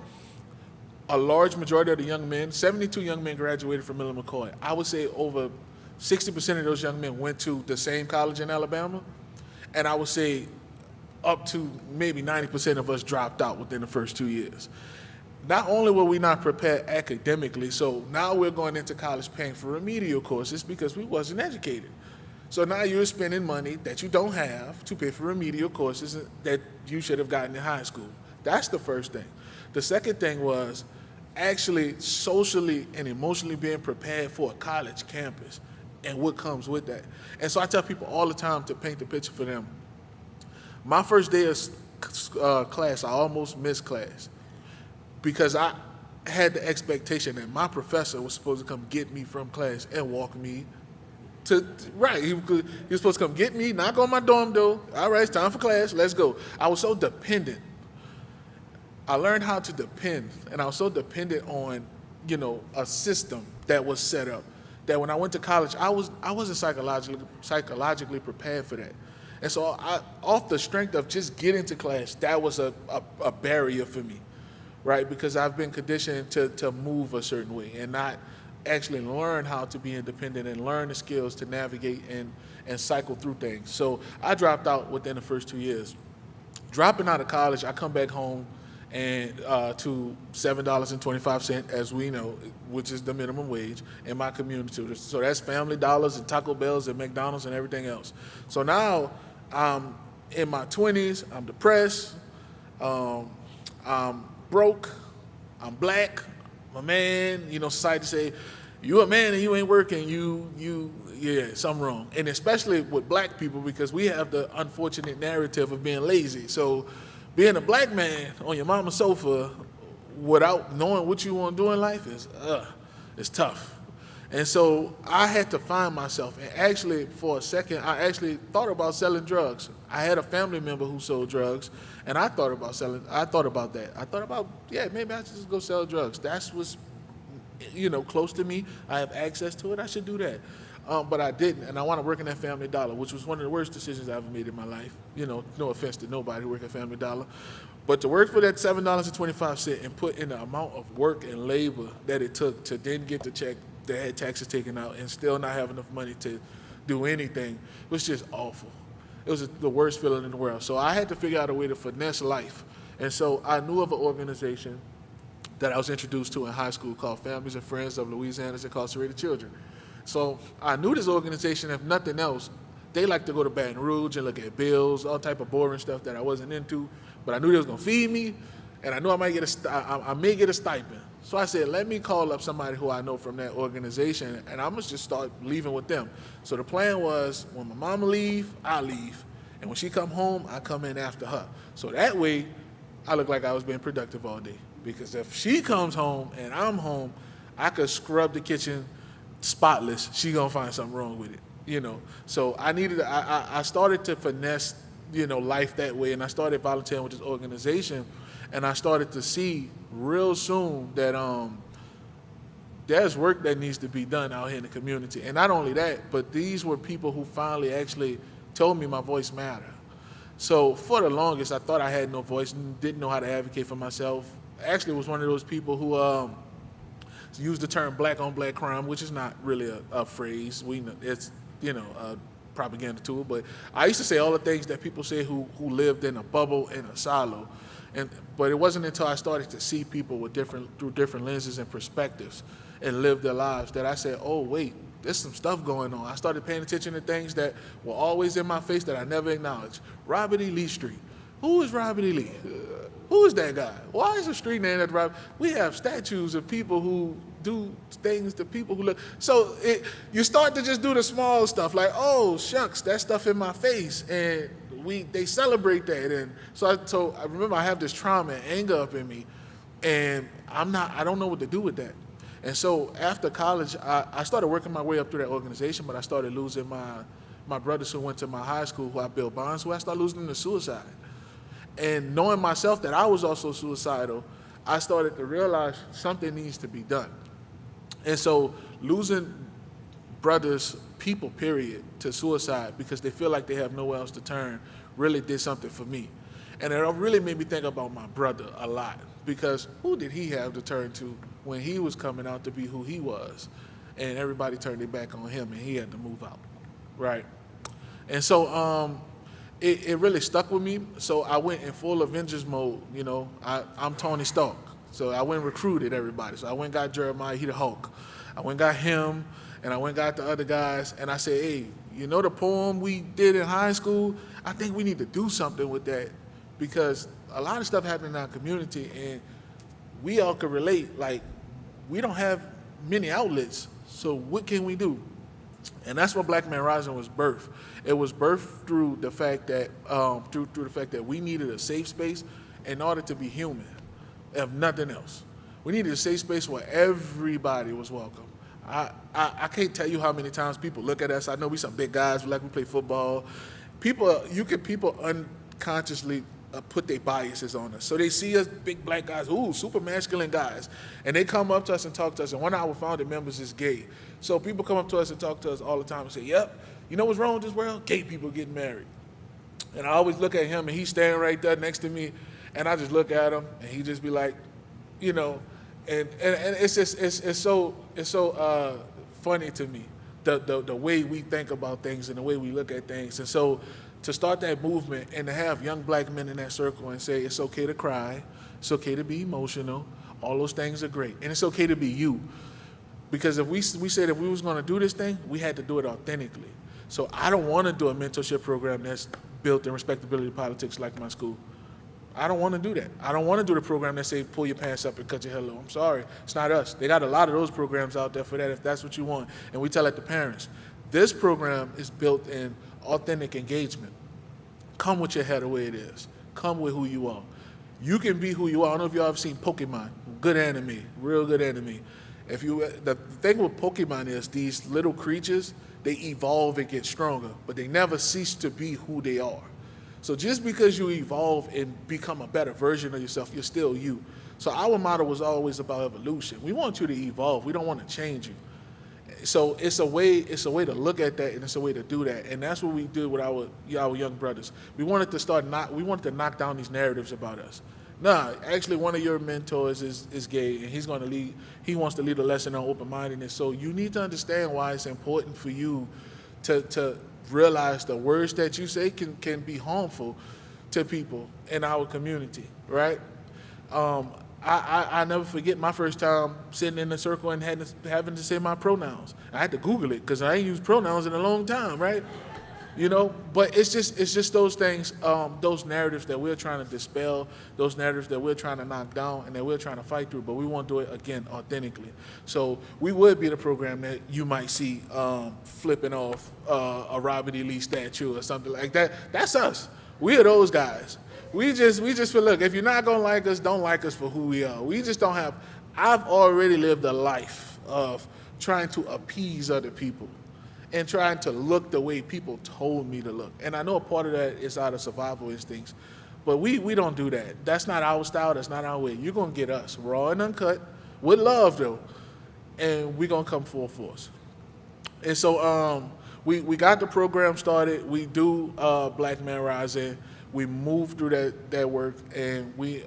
a large majority of the young men, 72 young men graduated from Miller McCoy. I would say over 60% of those young men went to the same college in Alabama. And I would say up to maybe 90% of us dropped out within the first 2 years. Not only were we not prepared academically, so now we're going into college paying for remedial courses because we wasn't educated. So now you're spending money that you don't have to pay for remedial courses that you should have gotten in high school. That's the first thing. The second thing was actually socially and emotionally being prepared for a college campus and what comes with that. And so I tell people all the time to paint the picture for them. My first day of class, I almost missed class because I had the expectation that my professor was supposed to come get me from class and walk me Right, he was supposed to come get me, knock on my dorm door. All right, it's time for class, let's go. I was so dependent. I learned how to depend, and I was so dependent on, a system that was set up, that when I went to college, I wasn't psychologically prepared for that. And so off the strength of just getting to class, that was a barrier for me, right? Because I've been conditioned to move a certain way and not actually learn how to be independent and learn the skills to navigate and cycle through things. So I dropped out within the first 2 years. Dropping out of college, I come back home and to $7.25, as we know, which is the minimum wage in my community. So that's Family Dollars and Taco Bells and McDonald's and everything else. So now I'm in my 20s, I'm depressed, I'm broke, I'm black, I'm a man, society say, you a man and you ain't working, yeah, something wrong. And especially with black people, because we have the unfortunate narrative of being lazy. So being a black man on your mama's sofa without knowing what you want to do in life is tough. And so I had to find myself. And actually, for a second, I actually thought about selling drugs. I had a family member who sold drugs, and I thought about that. I thought about, maybe I should just go sell drugs. That's what's, close to me. I have access to it. I should do that. But I didn't, and I want to work in that Family Dollar, which was one of the worst decisions I ever made in my life. No offense to nobody who works at Family Dollar. But to work for that $7.25 and put in the amount of work and labor that it took to then get the check that had taxes taken out and still not have enough money to do anything was just awful. It was the worst feeling in the world. So I had to figure out a way to finesse life. And so I knew of an organization that I was introduced to in high school called Families and Friends of Louisiana's Incarcerated Children. So I knew this organization, if nothing else, they like to go to Baton Rouge and look at bills, all type of boring stuff that I wasn't into. But I knew they was gonna feed me, and I knew I may get a stipend. So I said, let me call up somebody who I know from that organization, and I'm gonna just start leaving with them. So the plan was, when my mama leave, I leave, and when she come home, I come in after her. So that way, I look like I was being productive all day. Because if she comes home and I'm home, I could scrub the kitchen spotless. She gonna find something wrong with it, So I started to finesse, life that way, and I started volunteering with this organization, and I started to see real soon that there's work that needs to be done out here in the community. And not only that, but these were people who finally actually told me my voice mattered. So for the longest, I thought I had no voice and didn't know how to advocate for myself. Actually, was one of those people who use the term black on black crime, which is not really a phrase. We know it's a propaganda tool, but I used to say all the things that people say who lived in a bubble in a silo, but it wasn't until I started to see people through different lenses and perspectives and live their lives that I said, oh wait, there's some stuff going on. I started paying attention to things that were always in my face that I never acknowledged. Robert E. Lee Street. Who is Robert E. Lee? Who is that guy? Why is a street named after Robert? We have statues of people who do things to people who look. So you start to just do the small stuff like, oh shucks, that stuff in my face, and they celebrate that. And so I remember I have this trauma and anger up in me, and I don't know what to do with that. And so after college, I started working my way up through that organization, but I started losing my brothers who went to my high school, who I built bonds with. I started losing them to suicide. And knowing myself that I was also suicidal, I started to realize something needs to be done. And so losing brothers, people, period, to suicide because they feel like they have nowhere else to turn really did something for me. And it really made me think about my brother a lot, because who did he have to turn to when he was coming out to be who he was? And everybody turned their back on him and he had to move out, right? And so it really stuck with me. So I went in full Avengers mode, I'm Tony Stark. So I went and recruited everybody. So I went and got Jeremiah, he the Hulk. I went and got him, and I went and got the other guys, and I said, hey, the poem we did in high school? I think we need to do something with that, because a lot of stuff happened in our community, and we all could relate. Like, we don't have many outlets, so what can we do? And that's where Black Man Rising was birthed. It was birthed through the fact that through the fact that we needed a safe space in order to be human, if nothing else. We needed a safe space where everybody was welcome. I can't tell you how many times people look at us. I know we some big guys, we play football. People unconsciously put their biases on us. So they see us big black guys, ooh, super masculine guys, and they come up to us and talk to us. And one of our founding members is gay. So people come up to us and talk to us all the time and say, yep, you know what's wrong with this world? Gay people getting married. And I always look at him, and he's standing right there next to me, and I just look at him, and he just be like, you know, and it's just it's so funny to me, the way we think about things and the way we look at things. And so to start that movement and to have young black men in that circle and say it's okay to cry, it's okay to be emotional, all those things are great, and it's okay to be you. Because if we said if we was going to do this thing, we had to do it authentically. So I don't want to do a mentorship program that's built in respectability politics like my school. I don't want to do that. I don't want to do the program that say pull your pants up and cut your hair low. I'm sorry, it's not us. They got a lot of those programs out there for that if that's what you want. And we tell it to parents. This program is built in authentic engagement. Come with your hair the way it is. Come with who you are. You can be who you are. I don't know if y'all have seen Pokemon. Good anime, real good anime. The thing with Pokemon is these little creatures, they evolve and get stronger, but they never cease to be who they are. So just because you evolve and become a better version of yourself, you're still you. So our motto was always about evolution. We want you to evolve. We don't want to change you. So it's a way to look at that, and it's a way to do that. And that's what we did with our young brothers. We wanted to knock down these narratives about us. Nah, actually one of your mentors is gay, and he wants to lead a lesson on open-mindedness. So you need to understand why it's important for you to realize the words that you say can be harmful to people in our community, right? I never forget my first time sitting in a circle and having to say my pronouns. I had to Google it because I ain't used pronouns in a long time, right? You know, but it's just those things, those narratives that we're trying to dispel, those narratives that we're trying to knock down and that we're trying to fight through, but we want to do it, again, authentically. So we would be the program that you might see flipping off a Robert E. Lee statue or something like that. That's us. We are those guys. We just feel, look, if you're not going to like us, don't like us for who we are. We just don't have, I've already lived a life of trying to appease other people and trying to look the way people told me to look. And I know a part of that is out of survival instincts, but we don't do that. That's not our style. That's not our way. You're going to get us raw and uncut, with love though, and we're going to come full force. And so we got the program started. We do Black Man Rising. We move through that work, and we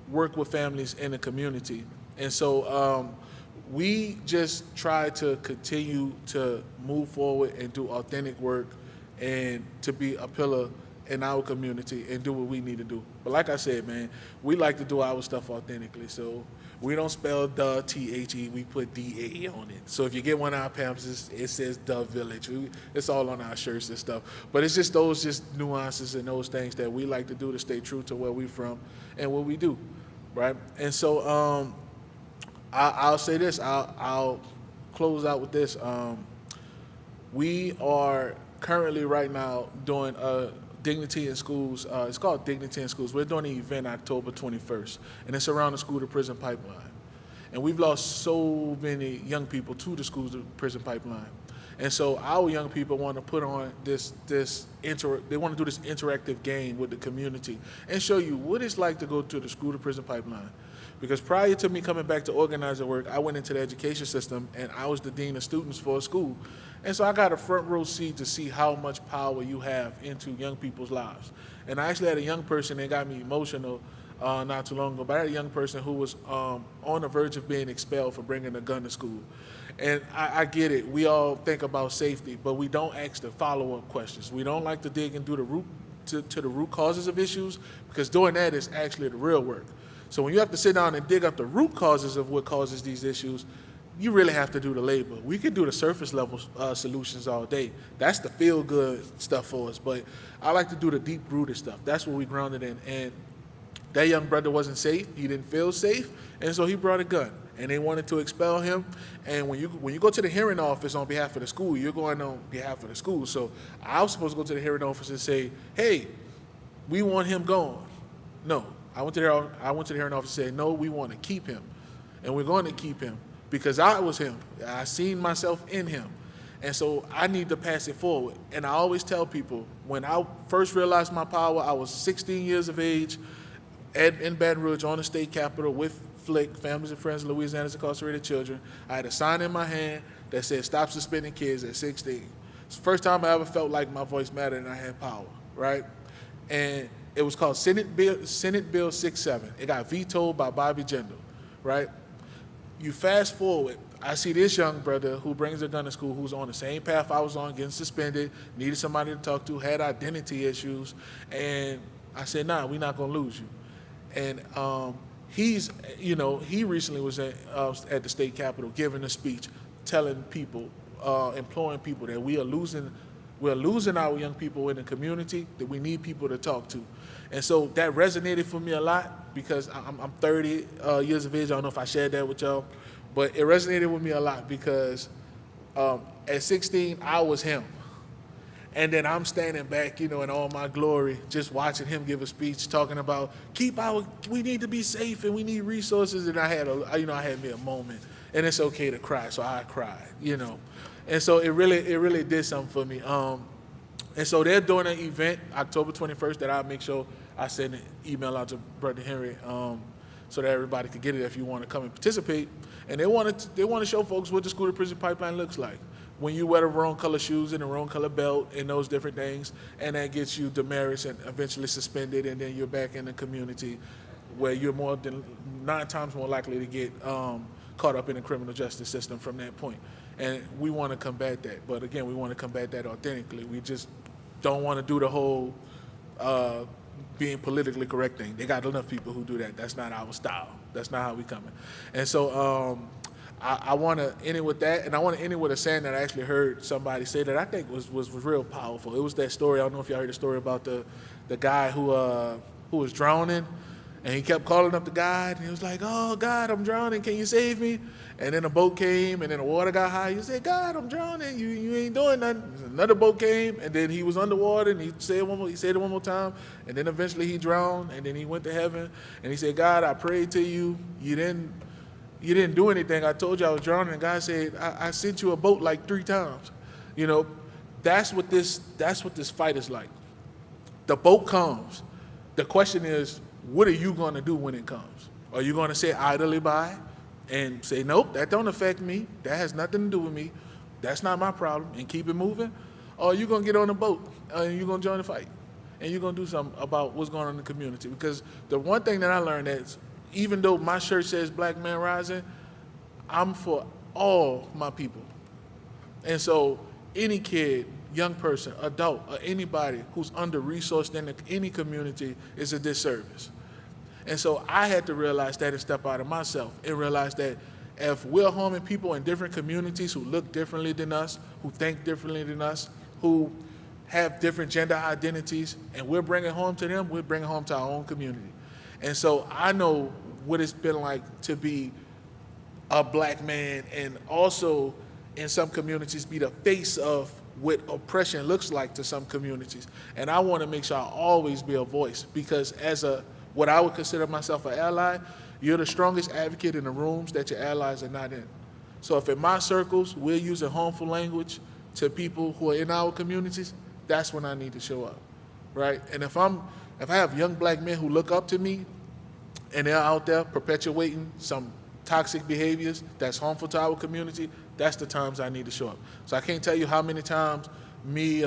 work with families in the community. And so we just try to continue to move forward and do authentic work and to be a pillar in our community and do what we need to do. But like I said, man, we like to do our stuff authentically. So we don't spell the T-H-E, we put D-A on it. So if you get one of our pamphlets, it says The Village. It's all on our shirts and stuff. But it's just those just nuances and those things that we like to do to stay true to where we're from and what we do, right? And so I'll say this, I'll close out with this. We are currently right now doing Dignity in Schools. It's called Dignity in Schools. We're doing an event October 21st, and it's around the school-to-prison pipeline. And we've lost so many young people to the school-to-prison pipeline. And so our young people want to put on they want to do this interactive game with the community and show you what it's like to go to the school-to-prison pipeline. Because prior to me coming back to organizer work, I went into the education system, and I was the dean of students for a school. And so I got a front row seat to see how much power you have into young people's lives. And I actually had a young person that got me emotional not too long ago, but I had a young person who was on the verge of being expelled for bringing a gun to school. And I get it. We all think about safety, but we don't ask the follow-up questions. We don't like to dig and do the root causes of issues, because doing that is actually the real work. So when you have to sit down and dig up the root causes of what causes these issues, you really have to do the labor. We could do the surface level solutions all day. That's the feel good stuff for us. But I like to do the deep rooted stuff. That's what we grounded in. And that young brother wasn't safe. He didn't feel safe. And so he brought a gun. And they wanted to expel him. And when you go to the hearing office on behalf of the school, you're going on behalf of the school. So I was supposed to go to the hearing office and say, hey, we want him gone. No. I went to the hearing office and said, no, we want to keep him. And we're going to keep him because I was him. I seen myself in him. And so I need to pass it forward. And I always tell people, when I first realized my power, I was 16 years of age in Baton Rouge on the state capitol with FLIC, Families and Friends of Louisiana's Incarcerated Children. I had a sign in my hand that said, "Stop suspending kids" at 16. It's the first time I ever felt like my voice mattered and I had power, right? And it was called Senate Bill 67. It got vetoed by Bobby Jindal, right? You fast forward, I see this young brother who brings a gun to school, who's on the same path I was on, getting suspended, needed somebody to talk to, had identity issues, and I said, "Nah, we're not gonna lose you." And he's, he recently was at the state capitol giving a speech, telling people, imploring people that we're losing our young people in the community, that we need people to talk to. And so that resonated for me a lot, because I'm 30 years of age. I don't know if I shared that with y'all, but it resonated with me a lot because at 16, I was him. And then I'm standing back, in all my glory, just watching him give a speech talking about we need to be safe and we need resources. And I had me a moment, and it's okay to cry, so I cried, And so it really did something for me. And so they're doing an event October 21st that I'll make sure I send an email out to Brother Henry, so that everybody could get it if you want to come and participate. And they want to show folks what the school to prison pipeline looks like. When you wear the wrong color shoes and the wrong color belt and those different things, and that gets you demerits and eventually suspended, and then you're back in the community where you're 9 times more likely to get caught up in the criminal justice system from that point. And we want to combat that. But again, we want to combat that authentically. We just don't want to do the whole being politically correct thing. They got enough people who do that. That's not our style. That's not how we coming. And so I want to end it with that, and I want to end it with a saying that I actually heard somebody say that I think was real powerful. It was that story. I don't know if y'all heard the story about the guy who was drowning, and he kept calling up the guide, and he was like, "Oh God, I'm drowning. Can you save me?" And then a boat came, and then the water got high. He said, "God, I'm drowning. You ain't doing nothing." Another boat came, and then he was underwater, and he said it one more time, and then eventually he drowned, and then he went to heaven, and he said, "God, I prayed to you. You didn't do anything. I told you I was drowning." And God said, I sent you a boat like 3 times. That's what this fight is like. The boat comes. The question is, what are you going to do when it comes? Are you going to sit idly by and say, "Nope, that don't affect me. That has nothing to do with me. That's not my problem," and keep it moving? Or are you going to get on the boat and you're going to join the fight? And you're going to do something about what's going on in the community? Because the one thing that I learned is, even though my shirt says Black Man Rising, I'm for all my people. And so any kid, young person, adult, or anybody who's under-resourced in any community is a disservice. And so I had to realize that and step out of myself and realize that if we're harming people in different communities who look differently than us, who think differently than us, who have different gender identities, and we're bringing harm to them, we're bringing harm to our own community. And so I know what it's been like to be a Black man, and also in some communities be the face of what oppression looks like to some communities. And I want to make sure I always be a voice, because as what I would consider myself an ally, you're the strongest advocate in the rooms that your allies are not in. So if in my circles we're using harmful language to people who are in our communities, that's when I need to show up, right? And if I have young Black men who look up to me and they're out there perpetuating some toxic behaviors that's harmful to our community, that's the times I need to show up. So I can't tell you how many times me,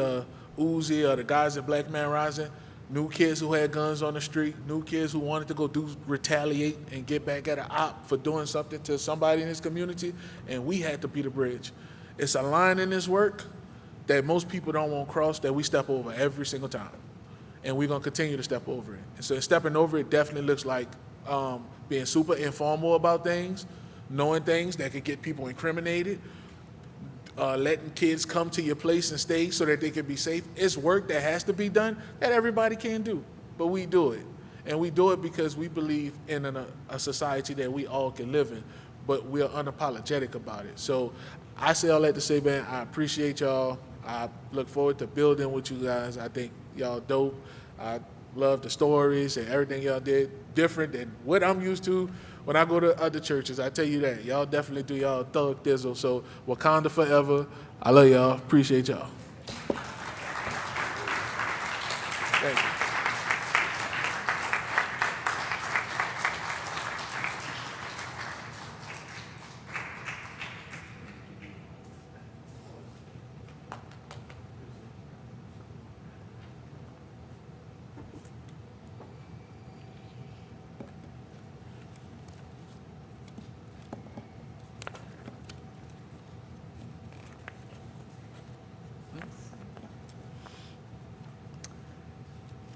Uzi, or the guys at Black Man Rising, new kids who had guns on the street, new kids who wanted to go retaliate and get back at an op for doing something to somebody in his community, and we had to be the bridge. It's a line in this work that most people don't want crossed, that we step over every single time. And we're going to continue to step over it. And so stepping over it definitely looks like being super informal about things, knowing things that could get people incriminated, letting kids come to your place and stay so that they can be safe. It's work that has to be done that everybody can't do, but we do it. And we do it because we believe in a society that we all can live in, but we're unapologetic about it. So I say all that to say, man, I appreciate y'all. I look forward to building with you guys. I think y'all dope. I Love the stories and everything y'all did. Different than what I'm used to when I go to other churches. I tell you that. Y'all definitely do y'all thug thizzle. So Wakanda forever. I love y'all. Appreciate y'all. Thank you.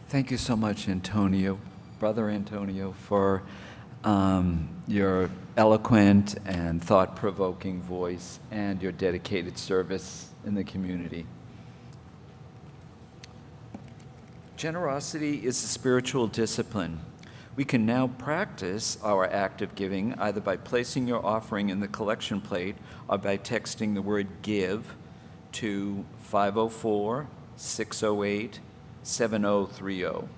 Thank you so much, Antonio, Brother Antonio, for your eloquent and thought-provoking voice and your dedicated service in the community. Generosity is a spiritual discipline. We can now practice our act of giving either by placing your offering in the collection plate or by texting the word GIVE to 504-608-7030.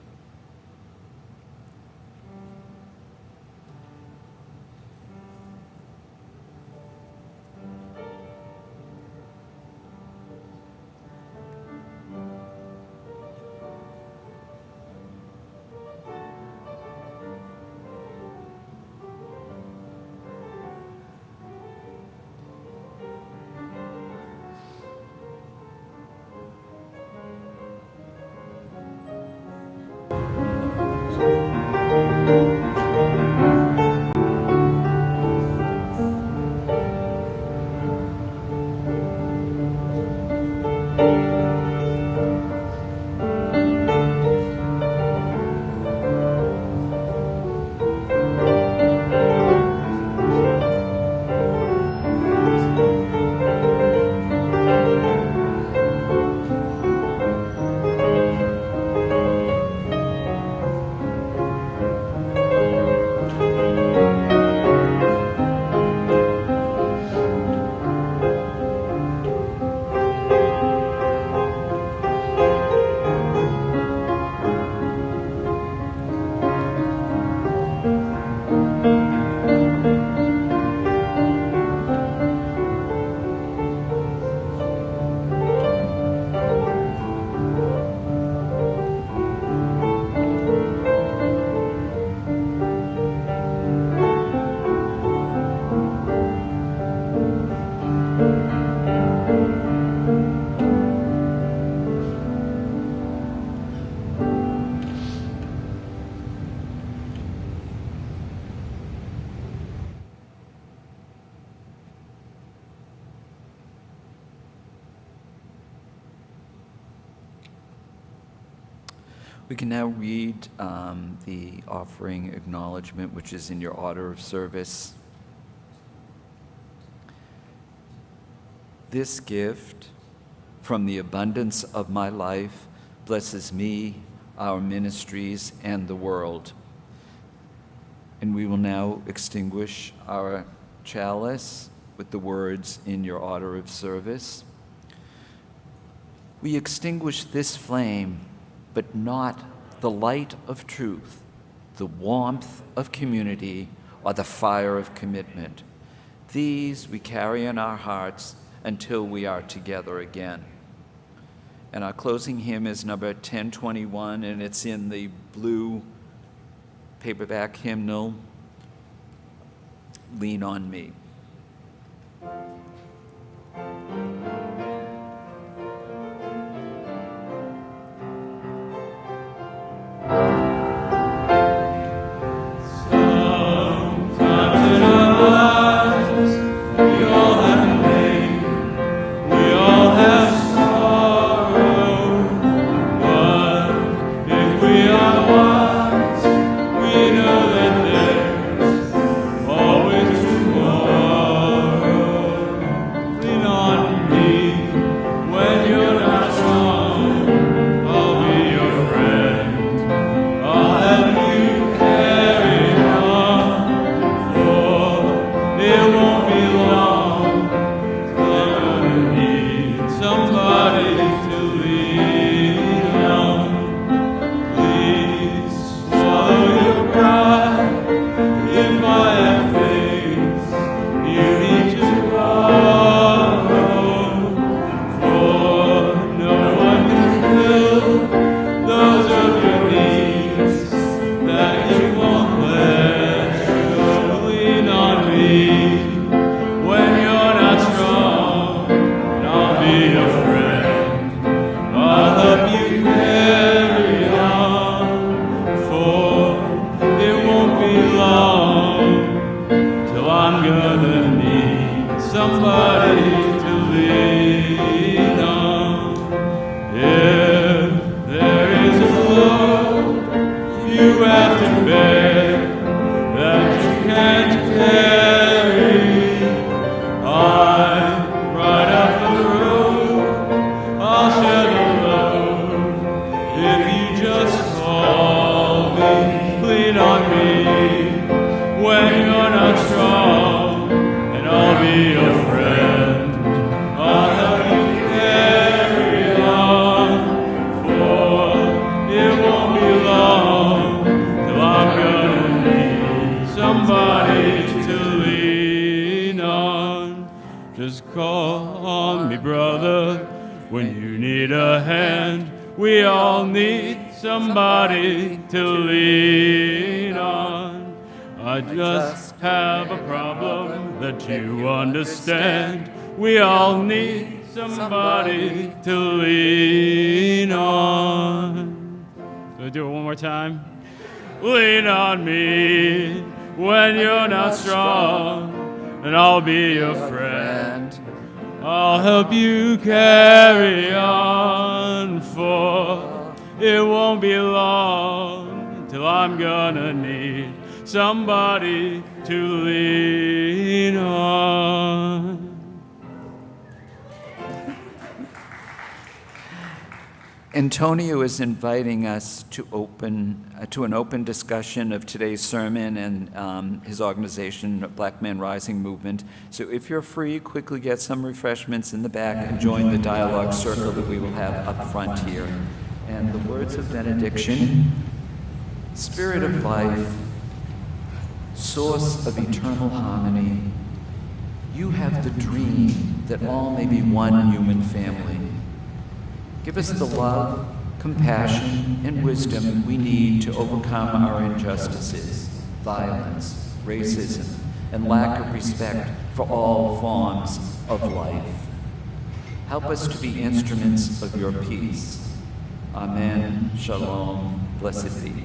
We can now read the offering acknowledgement, which is in your order of service. This gift from the abundance of my life blesses me, our ministries, and the world. And we will now extinguish our chalice with the words in your order of service. We extinguish this flame, but not the light of truth, the warmth of community, or the fire of commitment. These we carry in our hearts until we are together again. And our closing hymn is number 1021, and it's in the blue paperback hymnal, Lean on Me. Always tomorrow. be a friend. I'll help you carry on, for it won't be long till I'm gonna need somebody to lean on. Just call on me, brother, when you need a hand. We all need somebody to lean on. I just have a problem that you understand. We all need somebody to lean on. So do it one more time. Lean on me when you're not strong, and I'll be your friend. I'll help you carry on, for it won't be long till I'm gonna need somebody to lean on. Antonio is inviting us to an open discussion of today's sermon and his organization, Black Men Rising Movement. So if you're free, quickly get some refreshments in the back and join the dialogue circle that we will have up front here. And the words of benediction: Spirit of life, source of eternal harmony, you have the dream that all may be one human family. Give us the love, compassion, and wisdom we need to overcome our injustices, violence, racism, and lack of respect for all forms of life. Help us to be instruments of your peace. Amen. Shalom. Blessed be.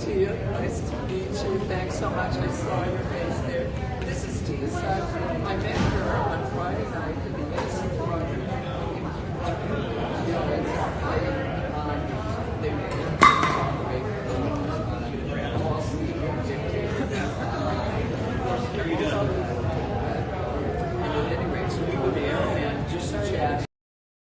Tia, nice to meet you. Thanks so much. I saw your face there. This is Tia's son. I met